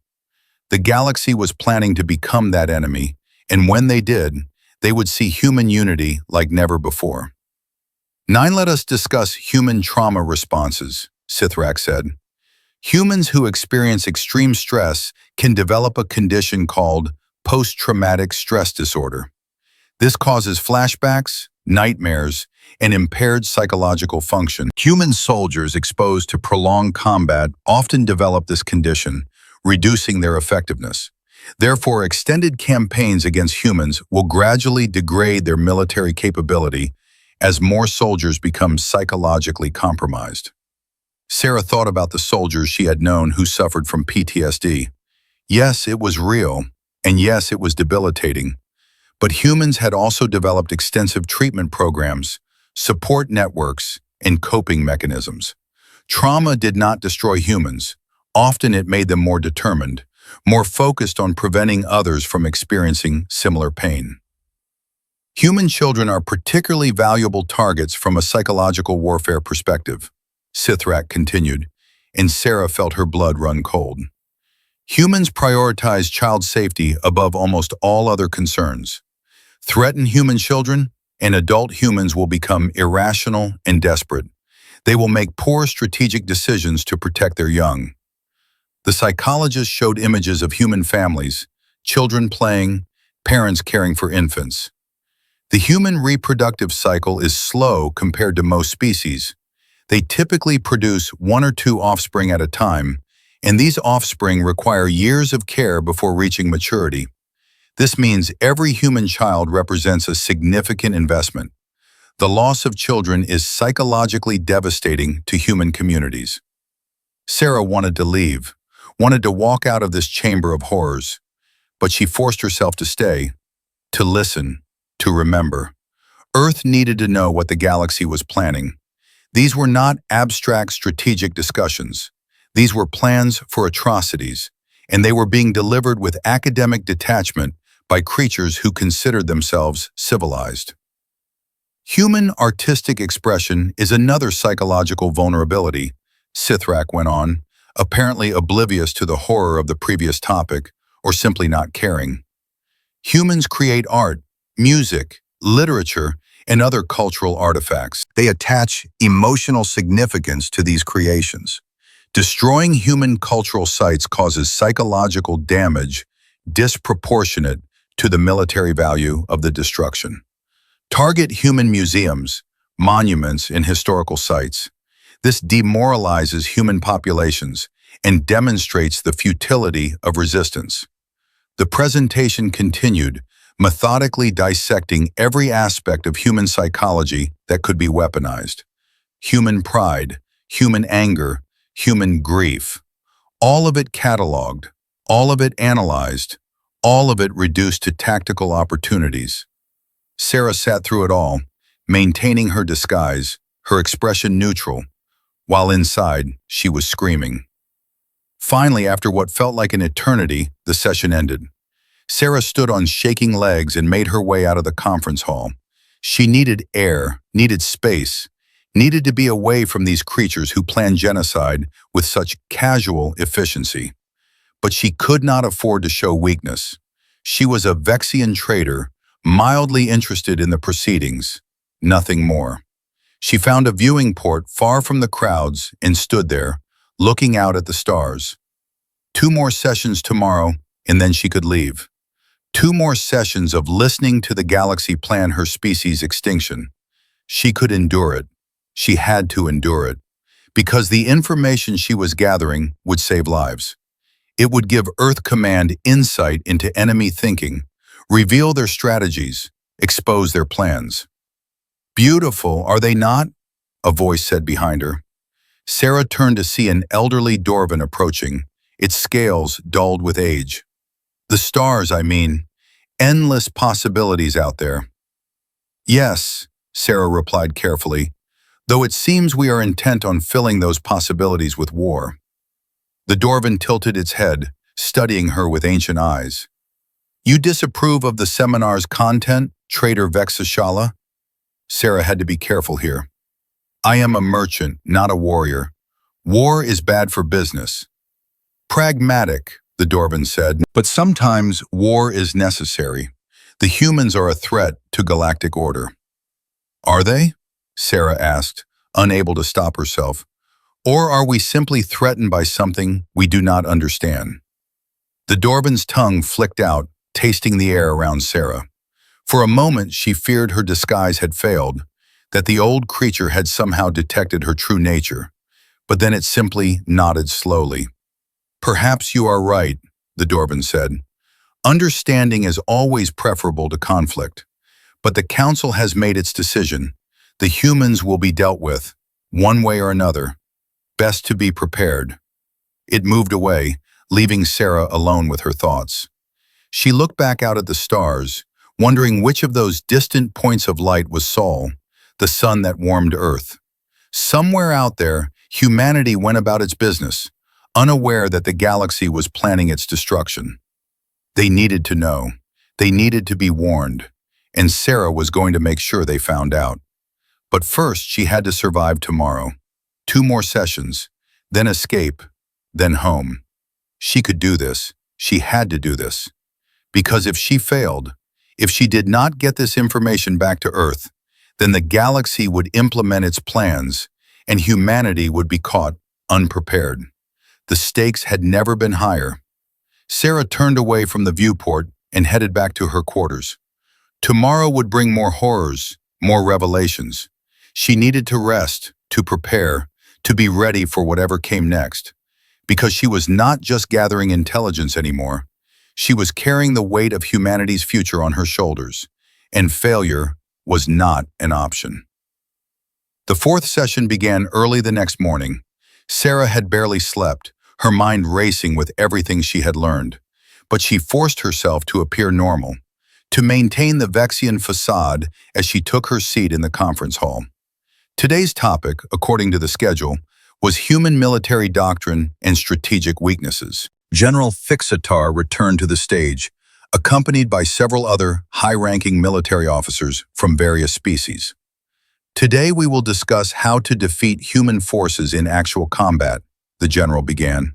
The galaxy was planning to become that enemy, and when they did, they would see human unity like never before. 9. Let us discuss human trauma responses, Sithrak said. Humans who experience extreme stress can develop a condition called post-traumatic stress disorder. This causes flashbacks, nightmares, and impaired psychological function. Human soldiers exposed to prolonged combat often develop this condition, reducing their effectiveness. Therefore, extended campaigns against humans will gradually degrade their military capability as more soldiers become psychologically compromised. Sarah thought about the soldiers she had known who suffered from PTSD. Yes, it was real, and yes, it was debilitating. But humans had also developed extensive treatment programs, support networks, and coping mechanisms. Trauma did not destroy humans. Often it made them more determined, more focused on preventing others from experiencing similar pain. Human children are particularly valuable targets from a psychological warfare perspective, Sithrak continued, and Sarah felt her blood run cold. Humans prioritize child safety above almost all other concerns. Threaten human children, and adult humans will become irrational and desperate. They will make poor strategic decisions to protect their young. The psychologist showed images of human families, children playing, parents caring for infants. The human reproductive cycle is slow compared to most species. They typically produce 1 or 2 offspring at a time, and these offspring require years of care before reaching maturity. This means every human child represents a significant investment. The loss of children is psychologically devastating to human communities. Sarah wanted to leave, wanted to walk out of this chamber of horrors, but she forced herself to stay, to listen, to remember. Earth needed to know what the galaxy was planning. These were not abstract strategic discussions. These were plans for atrocities, and they were being delivered with academic detachment by creatures who considered themselves civilized. Human artistic expression is another psychological vulnerability, Sithrak went on, apparently oblivious to the horror of the previous topic, or simply not caring. Humans create art, music, literature, and other cultural artifacts. They attach emotional significance to these creations. Destroying human cultural sites causes psychological damage disproportionate to the military value of the destruction. Target human museums, monuments, and historical sites. This demoralizes human populations and demonstrates the futility of resistance. The presentation continued, methodically dissecting every aspect of human psychology that could be weaponized. Human pride, human anger, human grief. All of it cataloged, all of it analyzed, all of it reduced to tactical opportunities. Sarah sat through it all, maintaining her disguise, her expression neutral, while inside, she was screaming. Finally, after what felt like an eternity, the session ended. Sarah stood on shaking legs and made her way out of the conference hall. She needed air, needed space, needed to be away from these creatures who planned genocide with such casual efficiency. But she could not afford to show weakness. She was a Vexian trader, mildly interested in the proceedings, nothing more. She found a viewing port far from the crowds and stood there, looking out at the stars. 2 more sessions tomorrow, and then she could leave. 2 more sessions of listening to the galaxy plan her species' extinction. She could endure it. She had to endure it. Because the information she was gathering would save lives. It would give Earth Command insight into enemy thinking, reveal their strategies, expose their plans. "Beautiful, are they not?" a voice said behind her. Sarah turned to see an elderly Dorvan approaching, its scales dulled with age. "The stars, I mean. Endless possibilities out there." "Yes," Sarah replied carefully, "though it seems we are intent on filling those possibilities with war." The Dorvan tilted its head, studying her with ancient eyes. "You disapprove of the seminar's content, Trader Vexashala?" Sarah had to be careful here. "I am a merchant, not a warrior. War is bad for business." "Pragmatic," the Dorvan said, "but sometimes war is necessary. The humans are a threat to galactic order." "Are they?" Sarah asked, unable to stop herself. "Or are we simply threatened by something we do not understand?" The Dorvan's tongue flicked out, tasting the air around Sarah. For a moment she feared her disguise had failed, that the old creature had somehow detected her true nature, but then it simply nodded slowly. "Perhaps you are right," the Dorvan said. "Understanding is always preferable to conflict, but the Council has made its decision. The humans will be dealt with, one way or another. Best to be prepared." It moved away, leaving Sarah alone with her thoughts. She looked back out at the stars, wondering which of those distant points of light was Sol, the sun that warmed Earth. Somewhere out there, humanity went about its business, unaware that the galaxy was planning its destruction. They needed to know. They needed to be warned. And Sarah was going to make sure they found out. But first, she had to survive tomorrow. 2 more sessions, then escape, then home. She could do this. She had to do this. Because if she failed, if she did not get this information back to Earth, then the galaxy would implement its plans, and humanity would be caught unprepared. The stakes had never been higher. Sarah turned away from the viewport and headed back to her quarters. Tomorrow would bring more horrors, more revelations. She needed to rest, to prepare, to be ready for whatever came next. Because she was not just gathering intelligence anymore. She was carrying the weight of humanity's future on her shoulders, and failure was not an option. The 4th session began early the next morning. Sarah had barely slept, her mind racing with everything she had learned. But she forced herself to appear normal, to maintain the Vexian facade as she took her seat in the conference hall. Today's topic, according to the schedule, was human military doctrine and strategic weaknesses. General Fixatar returned to the stage, accompanied by several other high-ranking military officers from various species. "Today we will discuss how to defeat human forces in actual combat," the general began.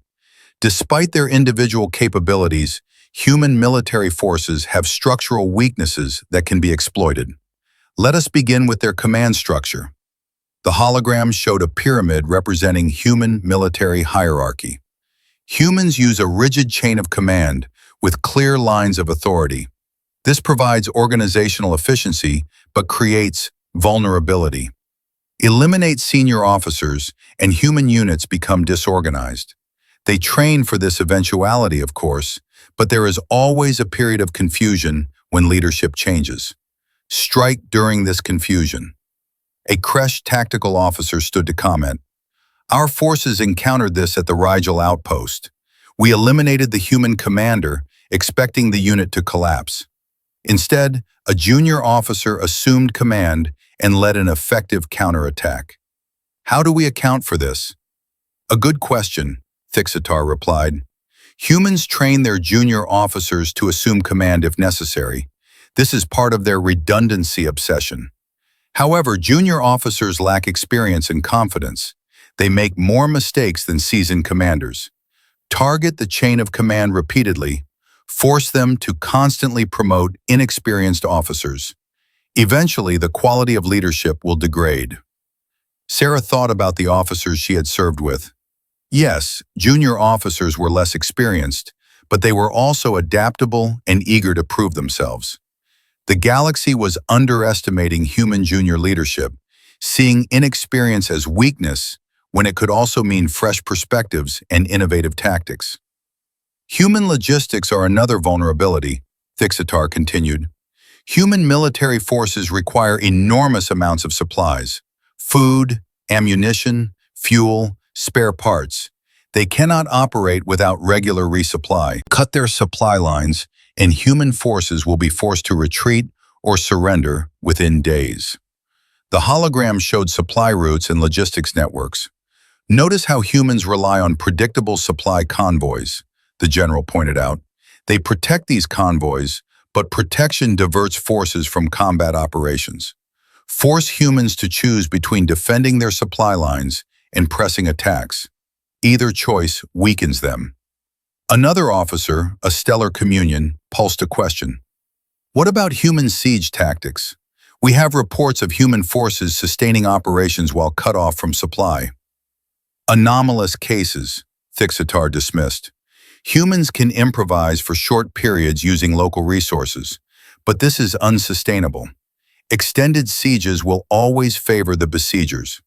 "Despite their individual capabilities, human military forces have structural weaknesses that can be exploited. Let us begin with their command structure." The hologram showed a pyramid representing human military hierarchy. Humans use a rigid chain of command with clear lines of authority. This provides organizational efficiency but creates vulnerability. Eliminate senior officers and human units become disorganized. They train for this eventuality, of course, but there is always a period of confusion when leadership changes. Strike during this confusion. A Kresh tactical officer stood to comment. "Our forces encountered this at the Rigel outpost. We eliminated the human commander, expecting the unit to collapse. Instead, a junior officer assumed command and led an effective counterattack. How do we account for this? A good question, Thixitar replied. Humans train their junior officers to assume command if necessary. This is part of their redundancy obsession. However, junior officers lack experience and confidence. They make more mistakes than seasoned commanders. Target the chain of command repeatedly. Force them to constantly promote inexperienced officers. Eventually, the quality of leadership will degrade. Sarah thought about the officers she had served with. Yes, junior officers were less experienced, but they were also adaptable and eager to prove themselves. The galaxy was underestimating human junior leadership, seeing inexperience as weakness when it could also mean fresh perspectives and innovative tactics. Human logistics are another vulnerability, Thixitar continued. Human military forces require enormous amounts of supplies: food, ammunition, fuel, spare parts. They cannot operate without regular resupply. Cut their supply lines, and human forces will be forced to retreat or surrender within days. The hologram showed supply routes and logistics networks. Notice how humans rely on predictable supply convoys, the general pointed out. They protect these convoys, but protection diverts forces from combat operations. Force humans to choose between defending their supply lines and pressing attacks. Either choice weakens them. Another officer, a stellar communion, pulsed a question. What about human siege tactics? We have reports of human forces sustaining operations while cut off from supply. Anomalous cases, Thixitar dismissed. Humans can improvise for short periods using local resources, but this is unsustainable. Extended sieges will always favor the besiegers.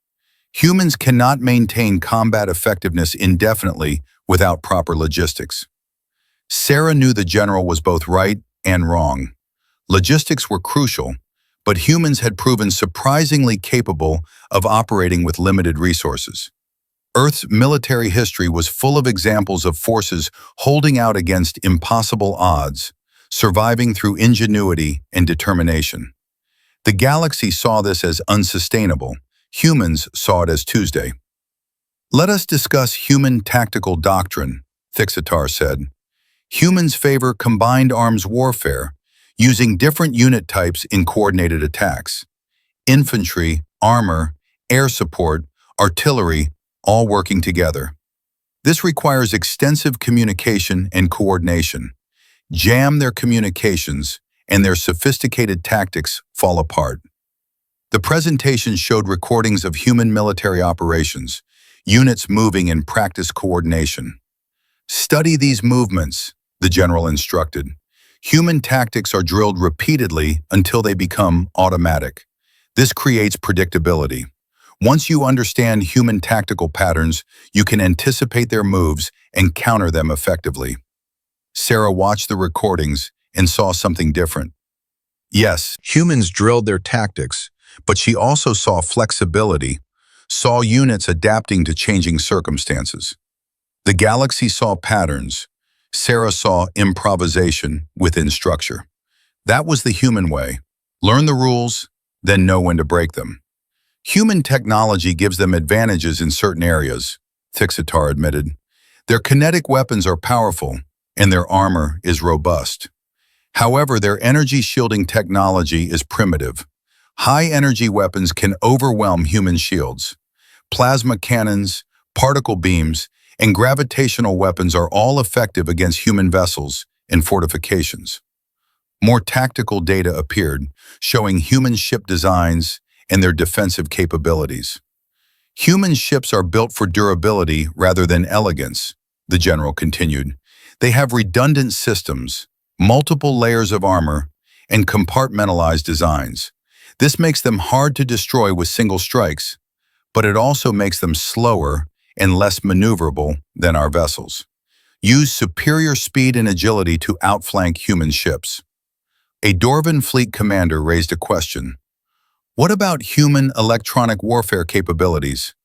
Humans cannot maintain combat effectiveness indefinitely without proper logistics. Sarah knew the general was both right and wrong. Logistics were crucial, but humans had proven surprisingly capable of operating with limited resources. Earth's military history was full of examples of forces holding out against impossible odds, surviving through ingenuity and determination. The galaxy saw this as unsustainable. Humans saw it as Tuesday. Let us discuss human tactical doctrine, Thixitar said. Humans favor combined arms warfare, using different unit types in coordinated attacks. Infantry, armor, air support, artillery, all working together. This requires extensive communication and coordination. Jam their communications, and their sophisticated tactics fall apart. The presentation showed recordings of human military operations, units moving in practice coordination. Study these movements, the general instructed. Human tactics are drilled repeatedly until they become automatic. This creates predictability. Once you understand human tactical patterns, you can anticipate their moves and counter them effectively. Sarah watched the recordings and saw something different. Yes, humans drilled their tactics, but she also saw flexibility, saw units adapting to changing circumstances. The galaxy saw patterns. Sarah saw improvisation within structure. That was the human way. Learn the rules, then know when to break them. Human technology gives them advantages in certain areas, Thixitar admitted. Their kinetic weapons are powerful, and their armor is robust. However, their energy-shielding technology is primitive. High-energy weapons can overwhelm human shields. Plasma cannons, particle beams, and gravitational weapons are all effective against human vessels and fortifications. More tactical data appeared, showing human ship designs and their defensive capabilities. Human ships are built for durability rather than elegance, the general continued. They have redundant systems, multiple layers of armor, and compartmentalized designs. This makes them hard to destroy with single strikes, but it also makes them slower and less maneuverable than our vessels. Use superior speed and agility to outflank human ships. A Dorvan fleet commander raised a question. What about human electronic warfare capabilities?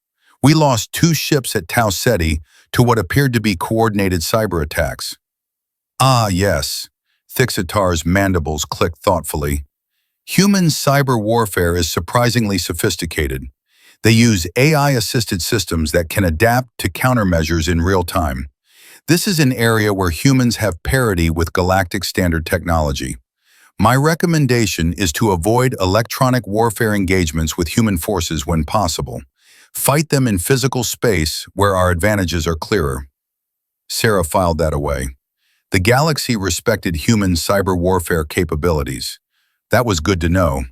We lost 2 ships at Tau Ceti to what appeared to be coordinated cyber attacks. Ah, yes. Thixitar's mandibles clicked thoughtfully. Human cyber warfare is surprisingly sophisticated. They use AI-assisted systems that can adapt to countermeasures in real time. This is an area where humans have parity with galactic standard technology. My recommendation is to avoid electronic warfare engagements with human forces when possible. Fight them in physical space where our advantages are clearer. Sarah filed that away. The galaxy respected human cyber warfare capabilities. That was good to know.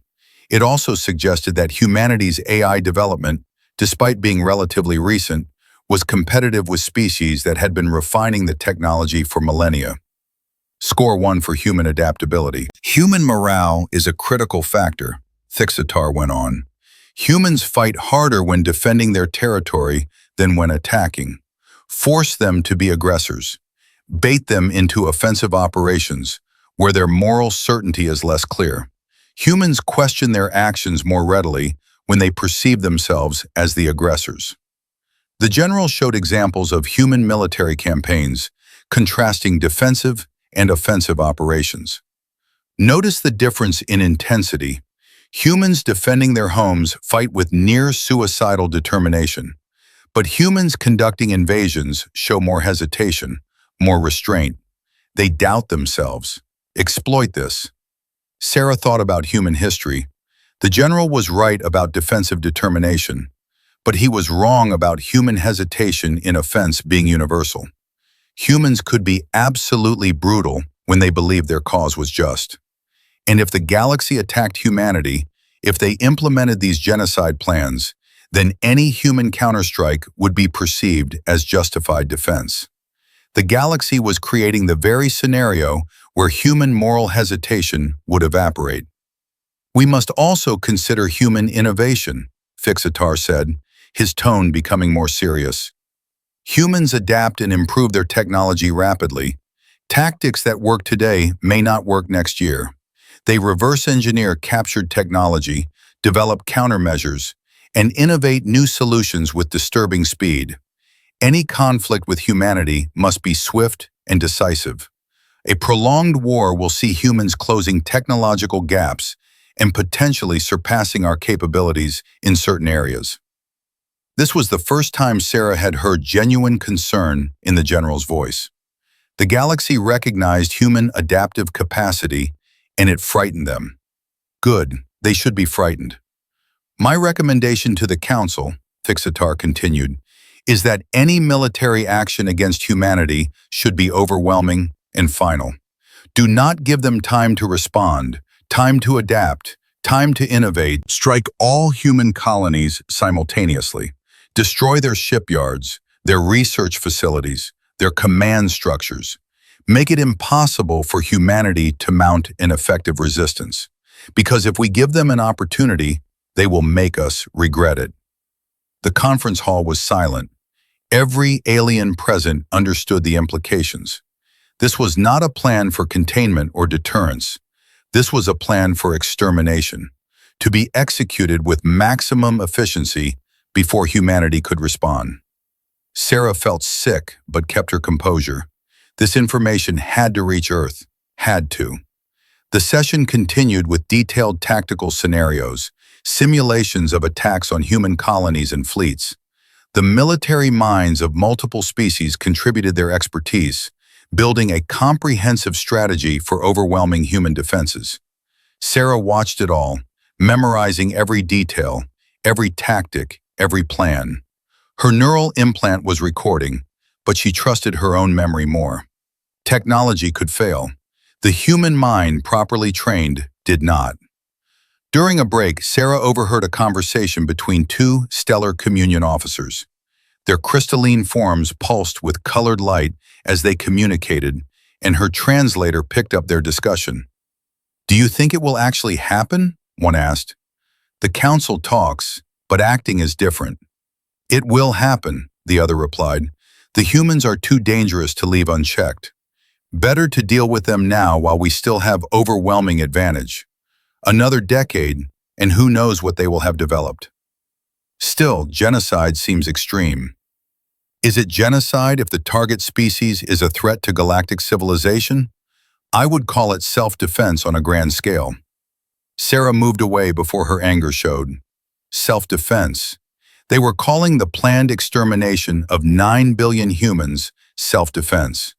It also suggested that humanity's AI development, despite being relatively recent, was competitive with species that had been refining the technology for millennia. Score 1 for human adaptability. Human morale is a critical factor, Thixitar went on. Humans fight harder when defending their territory than when attacking. Force them to be aggressors. Bait them into offensive operations, where their moral certainty is less clear. Humans question their actions more readily when they perceive themselves as the aggressors. The general showed examples of human military campaigns, contrasting defensive and offensive operations. Notice the difference in intensity. Humans defending their homes fight with near-suicidal determination, but humans conducting invasions show more hesitation, more restraint. They doubt themselves. Exploit this. Sarah thought about human history. The general was right about defensive determination, but he was wrong about human hesitation in offense being universal. Humans could be absolutely brutal when they believed their cause was just. And if the galaxy attacked humanity, if they implemented these genocide plans, then any human counterstrike would be perceived as justified defense. The galaxy was creating the very scenario where human moral hesitation would evaporate. We must also consider human innovation, Thixitar said, his tone becoming more serious. Humans adapt and improve their technology rapidly. Tactics that work today may not work next year. They reverse engineer captured technology, develop countermeasures, and innovate new solutions with disturbing speed. Any conflict with humanity must be swift and decisive. A prolonged war will see humans closing technological gaps and potentially surpassing our capabilities in certain areas. This was the first time Sarah had heard genuine concern in the general's voice. The galaxy recognized human adaptive capacity, and it frightened them. Good, they should be frightened. My recommendation to the Council, Thixitar continued, is that any military action against humanity should be overwhelming and final. Do not give them time to respond, time to adapt, time to innovate. Strike all human colonies simultaneously. Destroy their shipyards, their research facilities, their command structures. Make it impossible for humanity to mount an effective resistance. Because if we give them an opportunity, they will make us regret it. The conference hall was silent. Every alien present understood the implications. This was not a plan for containment or deterrence. This was a plan for extermination, to be executed with maximum efficiency before humanity could respond. Sarah felt sick but kept her composure. This information had to reach Earth. Had to. The session continued with detailed tactical scenarios, simulations of attacks on human colonies and fleets. The military minds of multiple species contributed their expertise, building a comprehensive strategy for overwhelming human defenses. Sarah watched it all, memorizing every detail, every tactic, every plan. Her neural implant was recording, but she trusted her own memory more. Technology could fail. The human mind, properly trained, did not. During a break, Sarah overheard a conversation between two stellar communion officers. Their crystalline forms pulsed with colored light as they communicated, and her translator picked up their discussion. "Do you think it will actually happen?" one asked. "The council talks, but acting is different." "It will happen," the other replied. "The humans are too dangerous to leave unchecked. Better to deal with them now while we still have overwhelming advantage. Another decade, and who knows what they will have developed." Still, genocide seems extreme. Is it genocide if the target species is a threat to galactic civilization? I would call it self-defense on a grand scale. Sarah moved away before her anger showed. Self-defense. They were calling the planned extermination of 9 billion humans self-defense.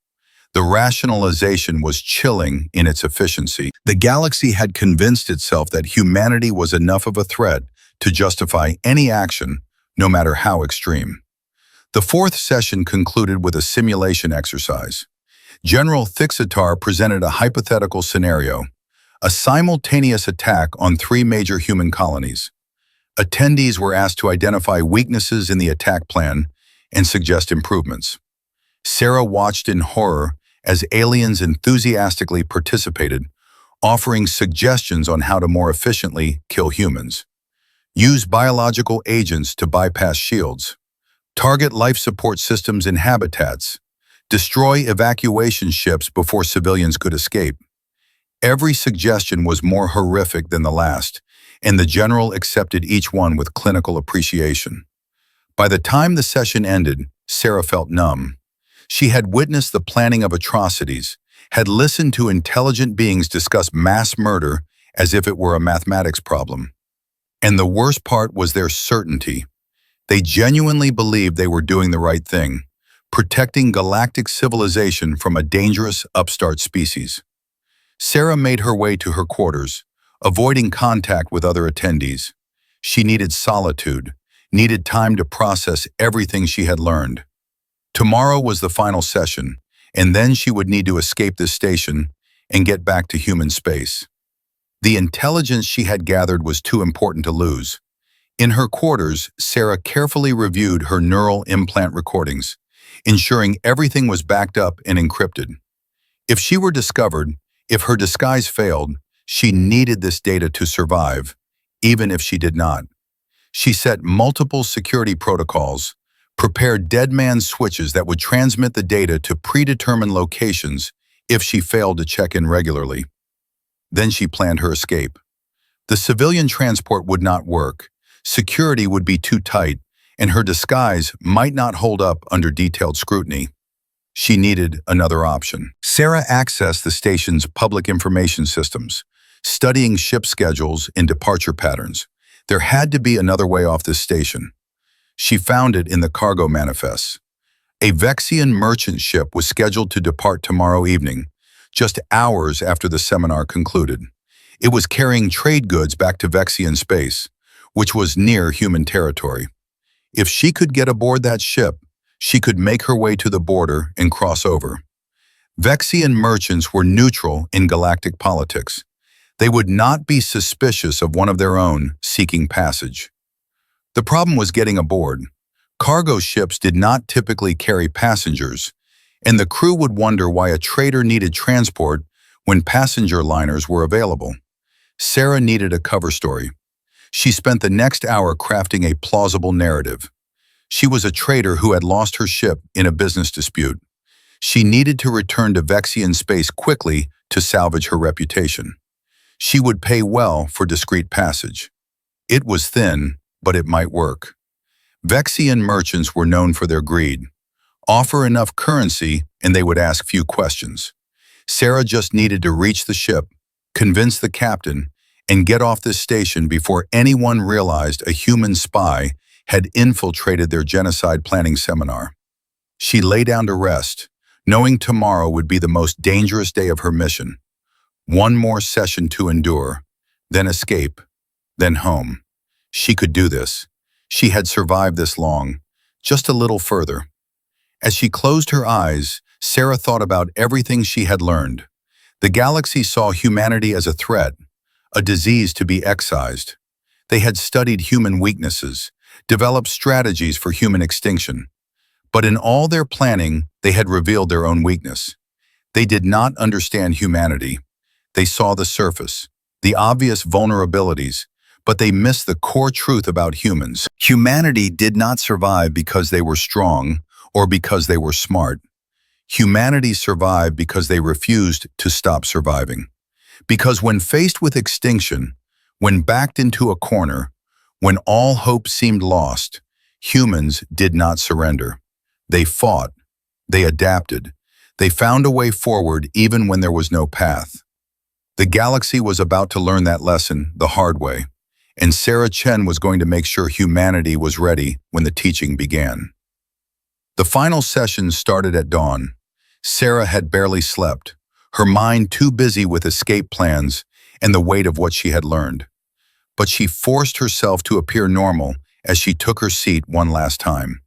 The rationalization was chilling in its efficiency. The galaxy had convinced itself that humanity was enough of a threat to justify any action, no matter how extreme. The fourth session concluded with a simulation exercise. General Thixitar presented a hypothetical scenario, a simultaneous attack on 3 major human colonies. Attendees were asked to identify weaknesses in the attack plan and suggest improvements. Sarah watched in horror as aliens enthusiastically participated, offering suggestions on how to more efficiently kill humans. Use biological agents to bypass shields. Target life support systems in habitats. Destroy evacuation ships before civilians could escape. Every suggestion was more horrific than the last, and the general accepted each one with clinical appreciation. By the time the session ended, Sarah felt numb. She had witnessed the planning of atrocities, had listened to intelligent beings discuss mass murder as if it were a mathematics problem. And the worst part was their certainty. They genuinely believed they were doing the right thing, protecting galactic civilization from a dangerous upstart species. Sarah made her way to her quarters, avoiding contact with other attendees. She needed solitude, needed time to process everything she had learned. Tomorrow was the final session, and then she would need to escape this station and get back to human space. The intelligence she had gathered was too important to lose. In her quarters, Sarah carefully reviewed her neural implant recordings, ensuring everything was backed up and encrypted. If she were discovered, if her disguise failed, she needed this data to survive, even if she did not. She set multiple security protocols, prepared dead man switches that would transmit the data to predetermined locations if she failed to check in regularly. Then she planned her escape. The civilian transport would not work, security would be too tight, and her disguise might not hold up under detailed scrutiny. She needed another option. Sarah accessed the station's public information systems, studying ship schedules and departure patterns. There had to be another way off this station. She found it in the cargo manifests. A Vexian merchant ship was scheduled to depart tomorrow evening, just hours after the seminar concluded. It was carrying trade goods back to Vexian space, which was near human territory. If she could get aboard that ship, she could make her way to the border and cross over. Vexian merchants were neutral in galactic politics. They would not be suspicious of one of their own seeking passage. The problem was getting aboard. Cargo ships did not typically carry passengers, and the crew would wonder why a trader needed transport when passenger liners were available. Sarah needed a cover story. She spent the next hour crafting a plausible narrative. She was a trader who had lost her ship in a business dispute. She needed to return to Vexian space quickly to salvage her reputation. She would pay well for discreet passage. It was thin, but it might work. Vexian merchants were known for their greed. Offer enough currency and they would ask few questions. Sarah just needed to reach the ship, convince the captain, and get off this station before anyone realized a human spy had infiltrated their genocide planning seminar. She lay down to rest, knowing tomorrow would be the most dangerous day of her mission. One more session to endure, then escape, then home. She could do this. She had survived this long, just a little further. As she closed her eyes, Sarah thought about everything she had learned. The galaxy saw humanity as a threat, a disease to be excised. They had studied human weaknesses, developed strategies for human extinction. But in all their planning, they had revealed their own weakness. They did not understand humanity. They saw the surface, the obvious vulnerabilities, but they missed the core truth about humans. Humanity did not survive because they were strong or because they were smart. Humanity survived because they refused to stop surviving. Because when faced with extinction, when backed into a corner, when all hope seemed lost, humans did not surrender. They fought, they adapted, they found a way forward even when there was no path. The galaxy was about to learn that lesson the hard way, and Sarah Chen was going to make sure humanity was ready when the teaching began. The final session started at dawn. Sarah had barely slept, her mind too busy with escape plans and the weight of what she had learned. But she forced herself to appear normal as she took her seat one last time.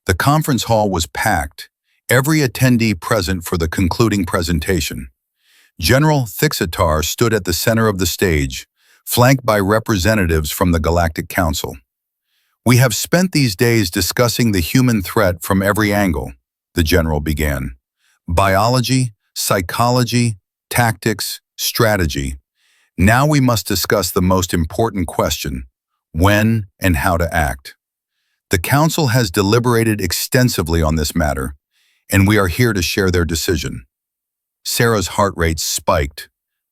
The conference hall was packed, every attendee present for the concluding presentation. General Thixitar stood at the center of the stage, flanked by representatives from the Galactic Council. "We have spent these days discussing the human threat from every angle," the general began. "Biology, psychology, tactics, strategy. Now we must discuss the most important question: when and how to act. The Council has deliberated extensively on this matter, and we are here to share their decision." Sarah's heart rate spiked.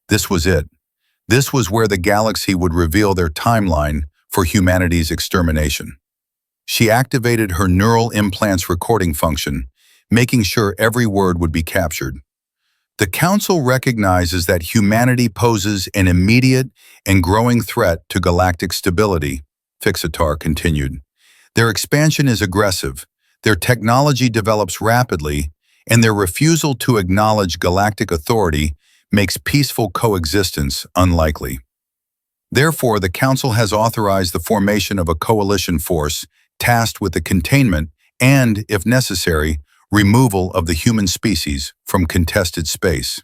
This was it. This was where the galaxy would reveal their timeline for humanity's extermination. She activated her neural implant's recording function, making sure every word would be captured. "The Council recognizes that humanity poses an immediate and growing threat to galactic stability," Thixitar continued. "Their expansion is aggressive, their technology develops rapidly, and their refusal to acknowledge galactic authority makes peaceful coexistence unlikely. Therefore, the Council has authorized the formation of a coalition force tasked with the containment and, if necessary, removal of the human species from contested space."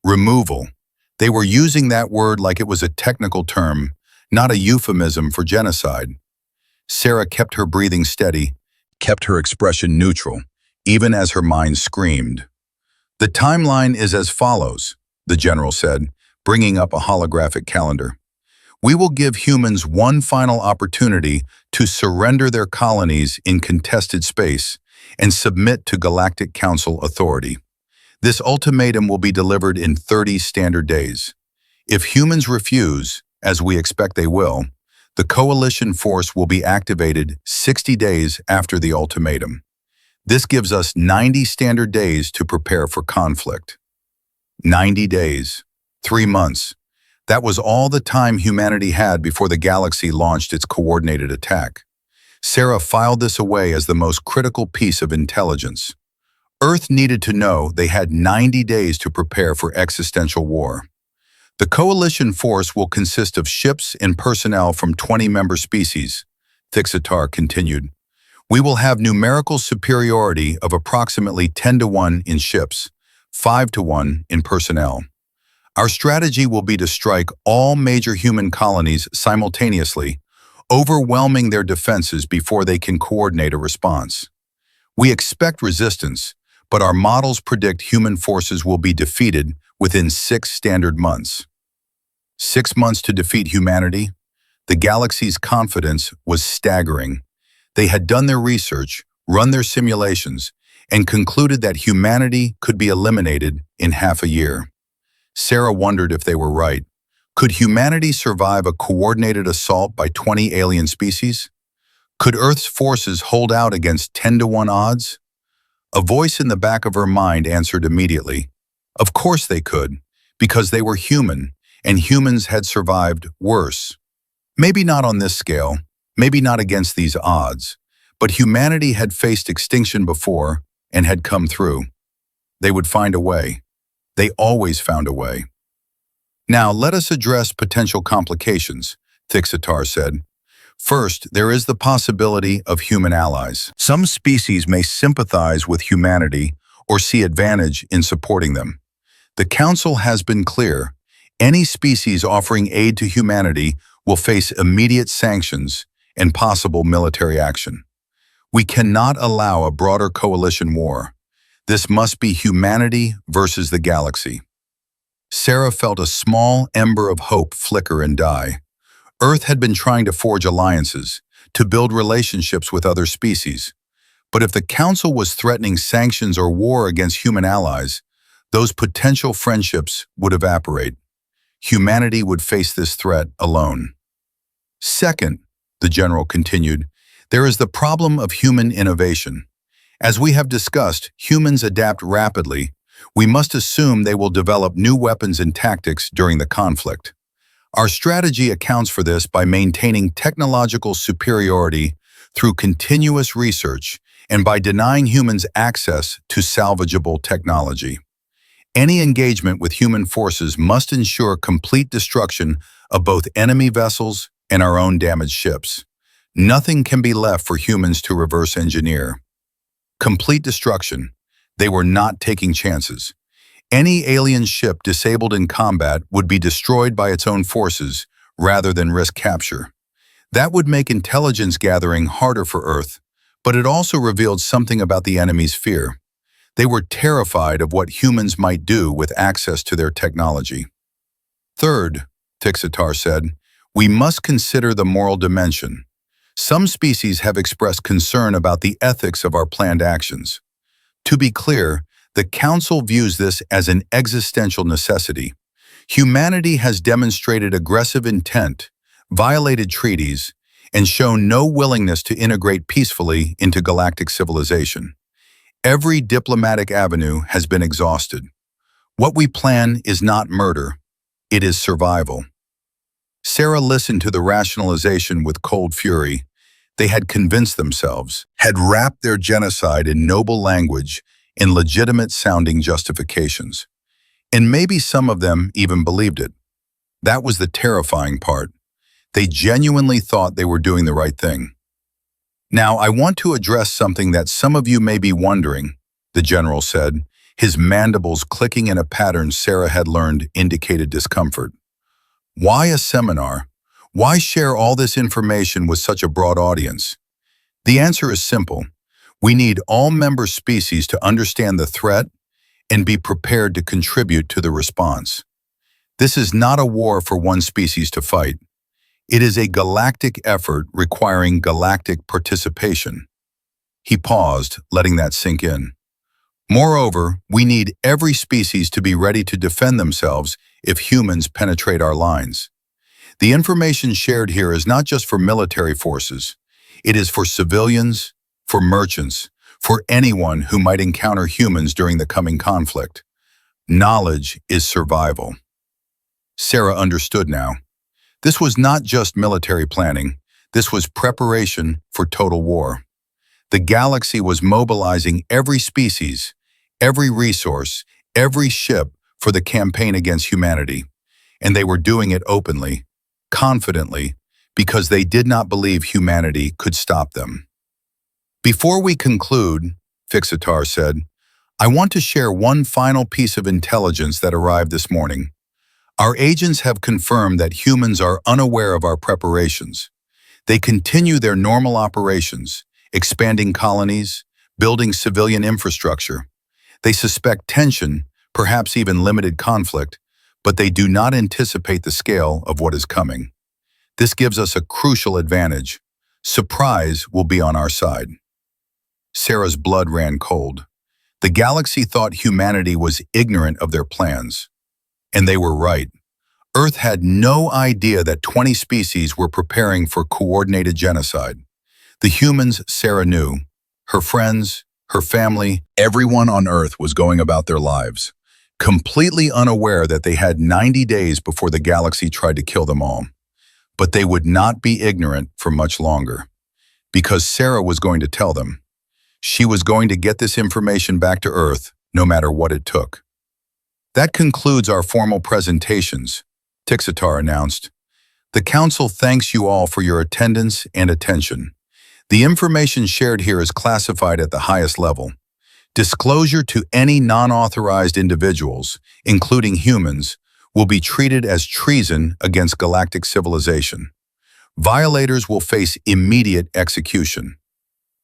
Removal. They were using that word like it was a technical term, not a euphemism for genocide. Sarah kept her breathing steady, kept her expression neutral, even as her mind screamed. "The timeline is as follows," the general said, bringing up a holographic calendar. "We will give humans one final opportunity to surrender their colonies in contested space and submit to Galactic Council authority. This ultimatum will be delivered in 30 standard days. If humans refuse, as we expect they will, the coalition force will be activated 60 days after the ultimatum. This gives us 90 standard days to prepare for conflict." 90 days. 3 months. That was all the time humanity had before the galaxy launched its coordinated attack. Sarah filed this away as the most critical piece of intelligence. Earth needed to know they had 90 days to prepare for existential war. "The coalition force will consist of ships and personnel from 20 member species," Thixitar continued. "We will have numerical superiority of approximately 10 to 1 in ships, 5 to 1 in personnel. Our strategy will be to strike all major human colonies simultaneously, overwhelming their defenses before they can coordinate a response. We expect resistance, but our models predict human forces will be defeated within 6 standard months." 6 months to defeat humanity? The galaxy's confidence was staggering. They had done their research, run their simulations, and concluded that humanity could be eliminated in half a year. Sarah wondered if they were right. Could humanity survive a coordinated assault by 20 alien species? Could Earth's forces hold out against 10 to 1 odds? A voice in the back of her mind answered immediately. Of course they could, because they were human, and humans had survived worse. Maybe not on this scale, maybe not against these odds, but humanity had faced extinction before and had come through. They would find a way. They always found a way. "Now let us address potential complications," Thixitar said. "First, there is the possibility of human allies. Some species may sympathize with humanity or see advantage in supporting them. The Council has been clear. Any species offering aid to humanity will face immediate sanctions and possible military action. We cannot allow a broader coalition war. This must be humanity versus the galaxy." Sarah felt a small ember of hope flicker and die. Earth had been trying to forge alliances, to build relationships with other species. But if the Council was threatening sanctions or war against human allies, those potential friendships would evaporate. Humanity would face this threat alone. "Second," the general continued, "there is the problem of human innovation. As we have discussed, humans adapt rapidly, We must assume they will develop new weapons and tactics during the conflict. Our strategy accounts for this by maintaining technological superiority through continuous research and by denying humans access to salvageable technology. Any engagement with human forces must ensure complete destruction of both enemy vessels and our own damaged ships. Nothing can be left for humans to reverse engineer. Complete destruction. They were not taking chances. Any alien ship disabled in combat would be destroyed by its own forces rather than risk capture. That would make intelligence gathering harder for Earth, but it also revealed something about the enemy's fear. They were terrified of what humans might do with access to their technology. Third, Tixitar said, we must consider the moral dimension. Some species have expressed concern about the ethics of our planned actions. To be clear, the Council views this as an existential necessity. Humanity has demonstrated aggressive intent, violated treaties, and shown no willingness to integrate peacefully into galactic civilization. Every diplomatic avenue has been exhausted. What we plan is not murder, it is survival. Sarah listened to the rationalization with cold fury. They had convinced themselves, had wrapped their genocide in noble language, in legitimate-sounding justifications. And maybe some of them even believed it. That was the terrifying part. They genuinely thought they were doing the right thing. Now, I want to address something that some of you may be wondering, the general said, his mandibles clicking in a pattern Sarah had learned indicated discomfort. Why a seminar? Why share all this information with such a broad audience? The answer is simple. We need all member species to understand the threat and be prepared to contribute to the response. This is not a war for one species to fight. It is a galactic effort requiring galactic participation. He paused, letting that sink in. Moreover, we need every species to be ready to defend themselves if humans penetrate our lines. The information shared here is not just for military forces. It is for civilians, for merchants, for anyone who might encounter humans during the coming conflict. Knowledge is survival. Sarah understood now. This was not just military planning. This was preparation for total war. The galaxy was mobilizing every species, every resource, every ship for the campaign against humanity. And they were doing it openly, confidently, because they did not believe humanity could stop them. Before we conclude, Fixitar said, I want to share one final piece of intelligence that arrived this morning. Our agents have confirmed that humans are unaware of our preparations. They continue their normal operations, expanding colonies, building civilian infrastructure. They suspect tension, perhaps even limited conflict, but they do not anticipate the scale of what is coming. This gives us a crucial advantage. Surprise will be on our side. Sarah's blood ran cold. The galaxy thought humanity was ignorant of their plans. And they were right. Earth had no idea that 20 species were preparing for coordinated genocide. The humans Sarah knew, her friends, her family, everyone on Earth was going about their lives, completely unaware that they had 90 days before the galaxy tried to kill them all. But they would not be ignorant for much longer, because Sarah was going to tell them. She was going to get this information back to Earth, no matter what it took. That concludes our formal presentations, Tixitar announced. The Council thanks you all for your attendance and attention. The information shared here is classified at the highest level. Disclosure to any non-authorized individuals, including humans, will be treated as treason against galactic civilization. Violators will face immediate execution.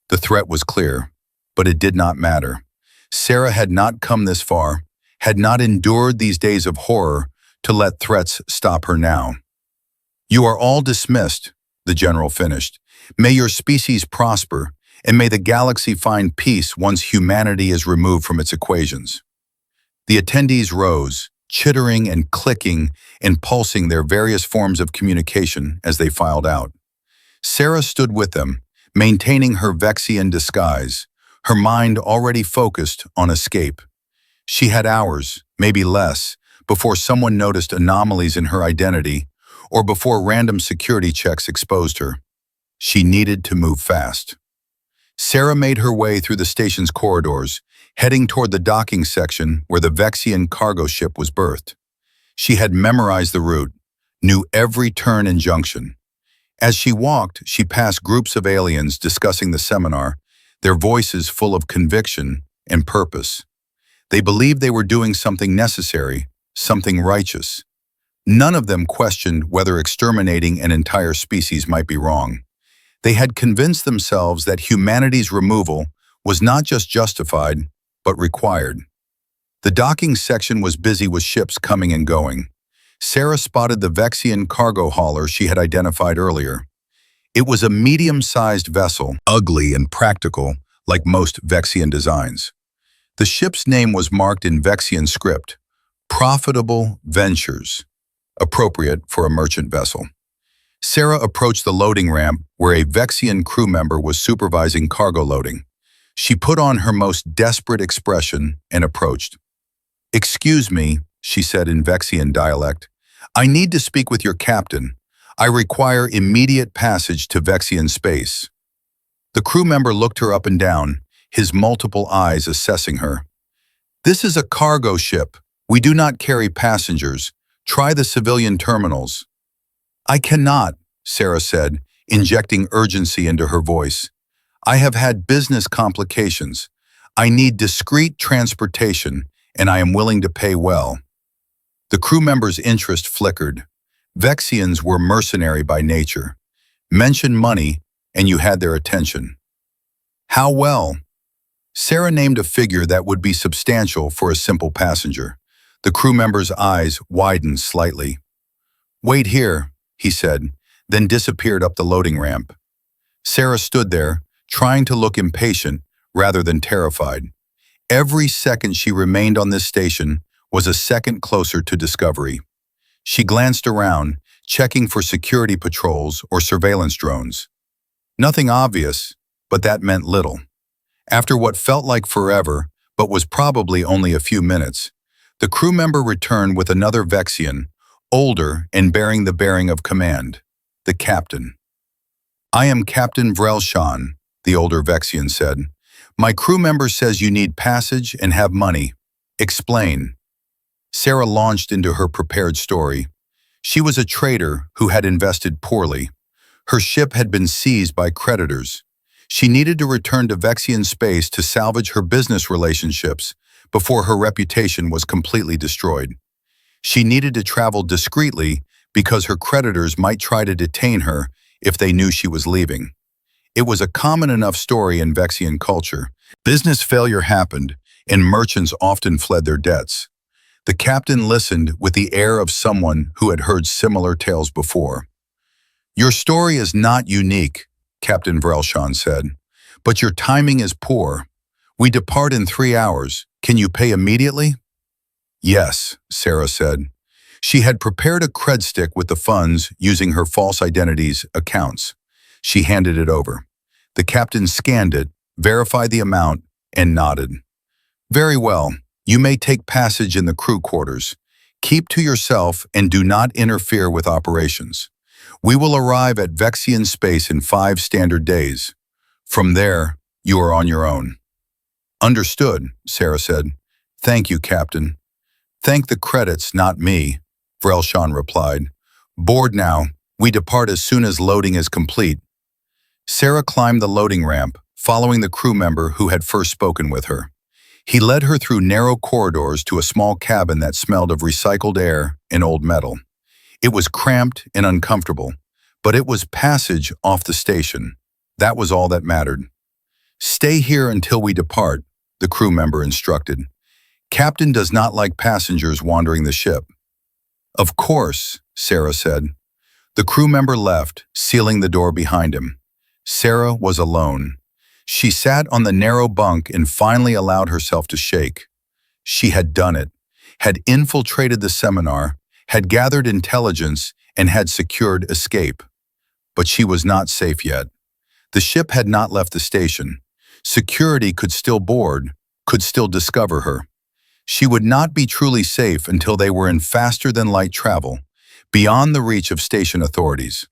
The threat was clear, but it did not matter. Sarah had not come this far, had not endured these days of horror to let threats stop her now. You are all dismissed, the general finished. May your species prosper, and may the galaxy find peace once humanity is removed from its equations. The attendees rose, chittering and clicking and pulsing their various forms of communication as they filed out. Sarah stood with them, maintaining her Vexian disguise, her mind already focused on escape. She had hours, maybe less, before someone noticed anomalies in her identity or before random security checks exposed her. She needed to move fast. Sarah made her way through the station's corridors, heading toward the docking section where the Vexian cargo ship was berthed. She had memorized the route, knew every turn and junction. As she walked, she passed groups of aliens discussing the seminar, their voices full of conviction and purpose. They believed they were doing something necessary, something righteous. None of them questioned whether exterminating an entire species might be wrong. They had convinced themselves that humanity's removal was not just justified, but required. The docking section was busy with ships coming and going. Sarah spotted the Vexian cargo hauler she had identified earlier. It was a medium-sized vessel, ugly and practical, like most Vexian designs. The ship's name was marked in Vexian script, Profitable Ventures, appropriate for a merchant vessel. Sarah approached the loading ramp where a Vexian crew member was supervising cargo loading. She put on her most desperate expression and approached. "Excuse me," she said in Vexian dialect. "I need to speak with your captain. I require immediate passage to Vexian space." The crew member looked her up and down, his multiple eyes assessing her. "This is a cargo ship. We do not carry passengers. Try the civilian terminals." "I cannot," Sarah said, injecting urgency into her voice. "I have had business complications. I need discreet transportation, and I am willing to pay well." The crew member's interest flickered. Vexians were mercenary by nature. Mention money, and you had their attention. "How well?" Sarah named a figure that would be substantial for a simple passenger. The crew member's eyes widened slightly. "Wait here," he said, then disappeared up the loading ramp. Sarah stood there, trying to look impatient rather than terrified. Every second she remained on this station was a second closer to discovery. She glanced around, checking for security patrols or surveillance drones. Nothing obvious, but that meant little. After what felt like forever, but was probably only a few minutes, the crew member returned with another Vexian, older and bearing the bearing of command, the captain. "I am Captain Vrelshan," the older Vexian said. "My crew member says you need passage and have money. Explain." Sarah launched into her prepared story. She was a trader who had invested poorly. Her ship had been seized by creditors. She needed to return to Vexian space to salvage her business relationships before her reputation was completely destroyed. She needed to travel discreetly because her creditors might try to detain her if they knew she was leaving. It was a common enough story in Vexian culture. Business failure happened, and merchants often fled their debts. The captain listened with the air of someone who had heard similar tales before. "Your story is not unique," Captain Vrelshan said, "but your timing is poor. We depart in 3 hours. Can you pay immediately?" "Yes," Sarah said. She had prepared a cred stick with the funds using her false identity's accounts. She handed it over. The captain scanned it, verified the amount, and nodded. "Very well. You may take passage in the crew quarters. Keep to yourself and do not interfere with operations. We will arrive at Vexian space in 5 standard days. From there, you are on your own." "Understood," Sarah said. "Thank you, Captain." "Thank the credits, not me," Vrelshan replied. "Board now. We depart as soon as loading is complete." Sarah climbed the loading ramp, following the crew member who had first spoken with her. He led her through narrow corridors to a small cabin that smelled of recycled air and old metal. It was cramped and uncomfortable, but it was passage off the station. That was all that mattered. "Stay here until we depart," the crew member instructed. "Captain does not like passengers wandering the ship." "Of course," Sarah said. The crew member left, sealing the door behind him. Sarah was alone. She sat on the narrow bunk and finally allowed herself to shake. She had done it, had infiltrated the seminar, had gathered intelligence, and had secured escape. But she was not safe yet. The ship had not left the station. Security could still board, could still discover her. She would not be truly safe until they were in faster-than-light travel, beyond the reach of station authorities.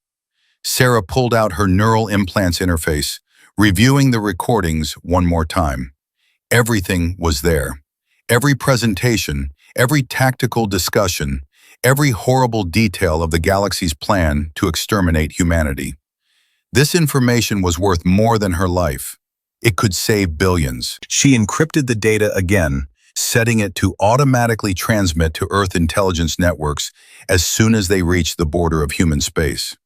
Sarah pulled out her neural implants interface, reviewing the recordings one more time. Everything was there. Every presentation, every tactical discussion, every horrible detail of the galaxy's plan to exterminate humanity. This information was worth more than her life. It could save billions. She encrypted the data again, setting it to automatically transmit to Earth intelligence networks as soon as they reached the border of human space.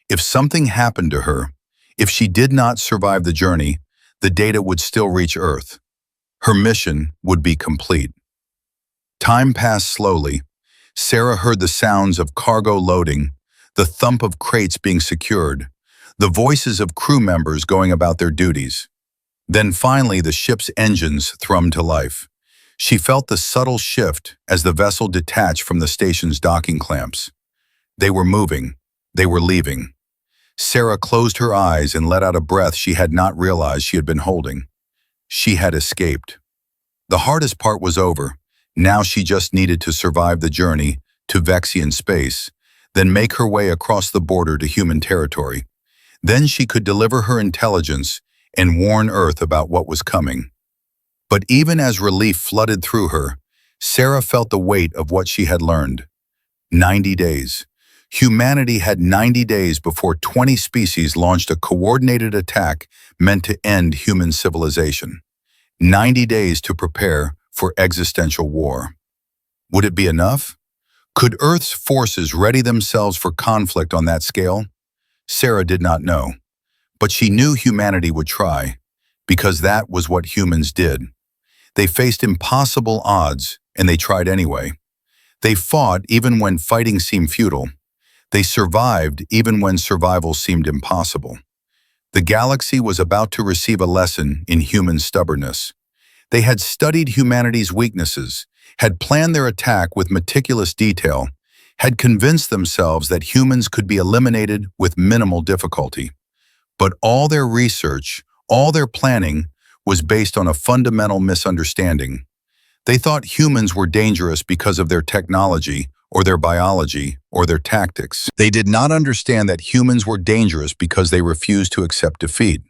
If something happened to her, if she did not survive the journey, the data would still reach Earth. Her mission would be complete. Time passed slowly. Sarah heard the sounds of cargo loading, the thump of crates being secured, the voices of crew members going about their duties. Then finally the ship's engines thrummed to life. She felt the subtle shift as the vessel detached from the station's docking clamps. They were moving. They were leaving. Sarah closed her eyes and let out a breath she had not realized she had been holding. She had escaped. The hardest part was over. Now she just needed to survive the journey to Vexian space, then make her way across the border to human territory. Then she could deliver her intelligence and warn Earth about what was coming. But even as relief flooded through her, Sarah felt the weight of what she had learned. 90 days. Humanity had 90 days before 20 species launched a coordinated attack meant to end human civilization. 90 days to prepare for existential war. Would it be enough? Could Earth's forces ready themselves for conflict on that scale? Sarah did not know. But she knew humanity would try, because that was what humans did. They faced impossible odds, and they tried anyway. They fought even when fighting seemed futile. They survived even when survival seemed impossible. The galaxy was about to receive a lesson in human stubbornness. They had studied humanity's weaknesses, had planned their attack with meticulous detail, had convinced themselves that humans could be eliminated with minimal difficulty. But all their research, all their planning, was based on a fundamental misunderstanding. They thought humans were dangerous because of their technology, or their biology, or their tactics. They did not understand that humans were dangerous because they refused to accept defeat.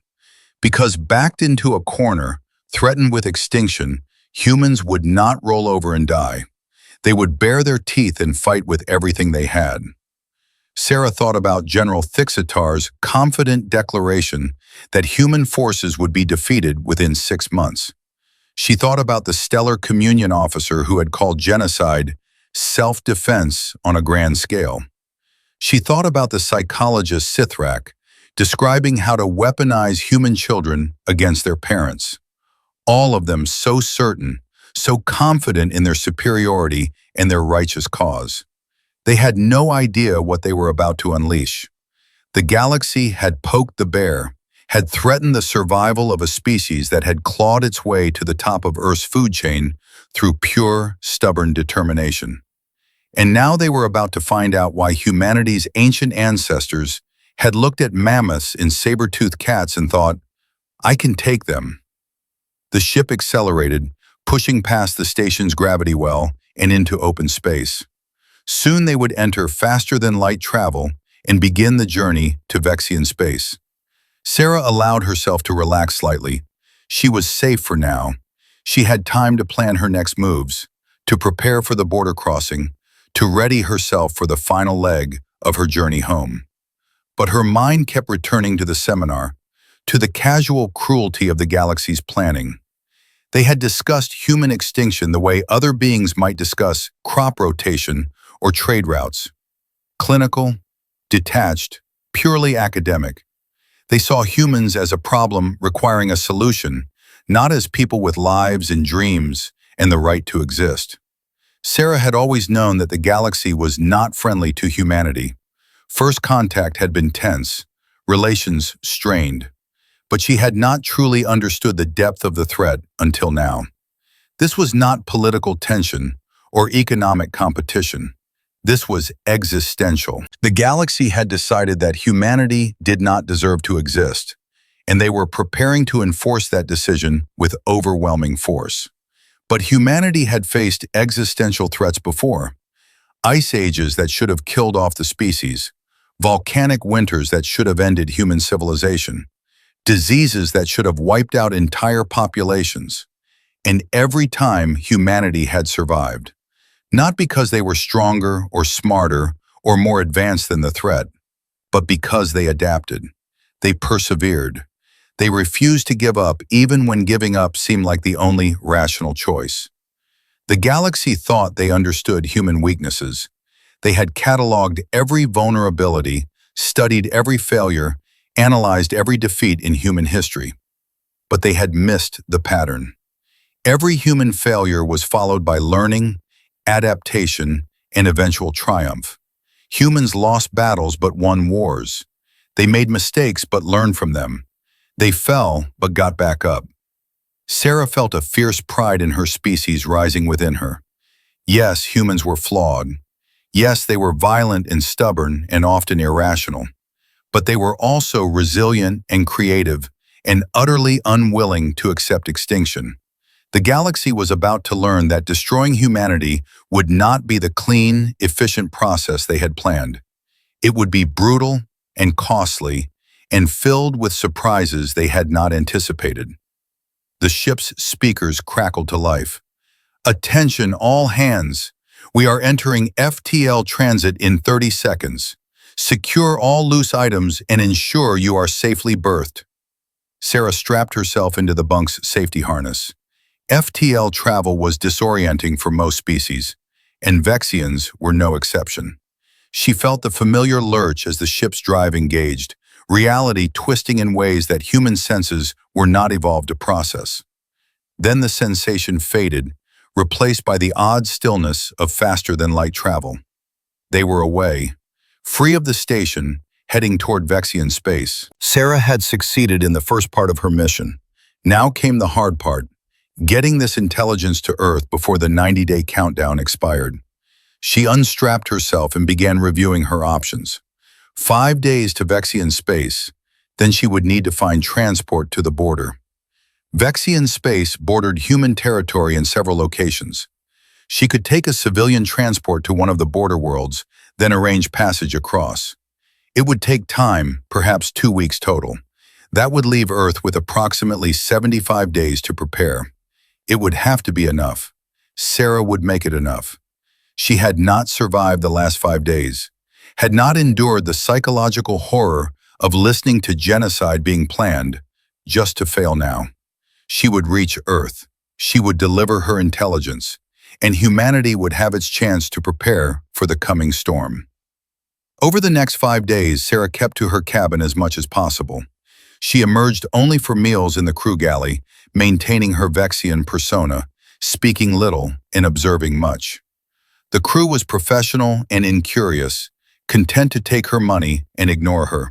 Because backed into a corner, threatened with extinction, humans would not roll over and die. They would bare their teeth and fight with everything they had. Sarah thought about General Thixitar's confident declaration that human forces would be defeated within 6 months. She thought about the stellar communion officer who had called genocide self-defense on a grand scale. She thought about the psychologist Sithrak, describing how to weaponize human children against their parents. All of them so certain, so confident in their superiority and their righteous cause. They had no idea what they were about to unleash. The galaxy had poked the bear, had threatened the survival of a species that had clawed its way to the top of Earth's food chain through pure, stubborn determination. And now they were about to find out why humanity's ancient ancestors had looked at mammoths and saber-toothed cats and thought, "I can take them." The ship accelerated, pushing past the station's gravity well and into open space. Soon they would enter faster-than-light travel and begin the journey to Vexian space. Sarah allowed herself to relax slightly. She was safe for now. She had time to plan her next moves, to prepare for the border crossing, to ready herself for the final leg of her journey home. But her mind kept returning to the seminar, to the casual cruelty of the galaxy's planning. They had discussed human extinction the way other beings might discuss crop rotation or trade routes. Clinical, detached, purely academic. They saw humans as a problem requiring a solution, not as people with lives and dreams and the right to exist. Sarah had always known that the galaxy was not friendly to humanity. First contact had been tense, relations strained, but she had not truly understood the depth of the threat until now. This was not political tension or economic competition. This was existential. The galaxy had decided that humanity did not deserve to exist, and they were preparing to enforce that decision with overwhelming force. But humanity had faced existential threats before. Ice ages that should have killed off the species, volcanic winters that should have ended human civilization, diseases that should have wiped out entire populations. And every time humanity had survived. Not because they were stronger or smarter or more advanced than the threat, but because they adapted. They persevered. They refused to give up even when giving up seemed like the only rational choice. The galaxy thought they understood human weaknesses. They had cataloged every vulnerability, studied every failure, analyzed every defeat in human history. But they had missed the pattern. Every human failure was followed by learning, adaptation, and eventual triumph. Humans lost battles but won wars. They made mistakes but learned from them. They fell but got back up. Sarah felt a fierce pride in her species rising within her. Yes, humans were flawed. Yes, they were violent and stubborn and often irrational. But they were also resilient and creative and utterly unwilling to accept extinction. The galaxy was about to learn that destroying humanity would not be the clean, efficient process they had planned. It would be brutal and costly and filled with surprises they had not anticipated. The ship's speakers crackled to life. Attention all hands! We are entering FTL transit in 30 seconds. Secure all loose items and ensure you are safely berthed. Sarah strapped herself into the bunk's safety harness. FTL travel was disorienting for most species, and Vexians were no exception. She felt the familiar lurch as the ship's drive engaged, reality twisting in ways that human senses were not evolved to process. Then the sensation faded, replaced by the odd stillness of faster-than-light travel. They were away, free of the station, heading toward Vexian space. Sarah had succeeded in the first part of her mission. Now came the hard part. Getting this intelligence to Earth before the 90-day countdown expired. She unstrapped herself and began reviewing her options. 5 days to Vexian space, then she would need to find transport to the border. Vexian space bordered human territory in several locations. She could take a civilian transport to one of the border worlds, then arrange passage across. It would take time, perhaps 2 weeks total. That would leave Earth with approximately 75 days to prepare. It would have to be enough. Sarah would make it enough. She had not survived the last 5 days, had not endured the psychological horror of listening to genocide being planned, just to fail now. She would reach Earth. She would deliver her intelligence, and humanity would have its chance to prepare for the coming storm. Over the next 5 days, Sarah kept to her cabin as much as possible. She emerged only for meals in the crew galley, maintaining her Vexian persona, speaking little and observing much. The crew was professional and incurious, content to take her money and ignore her.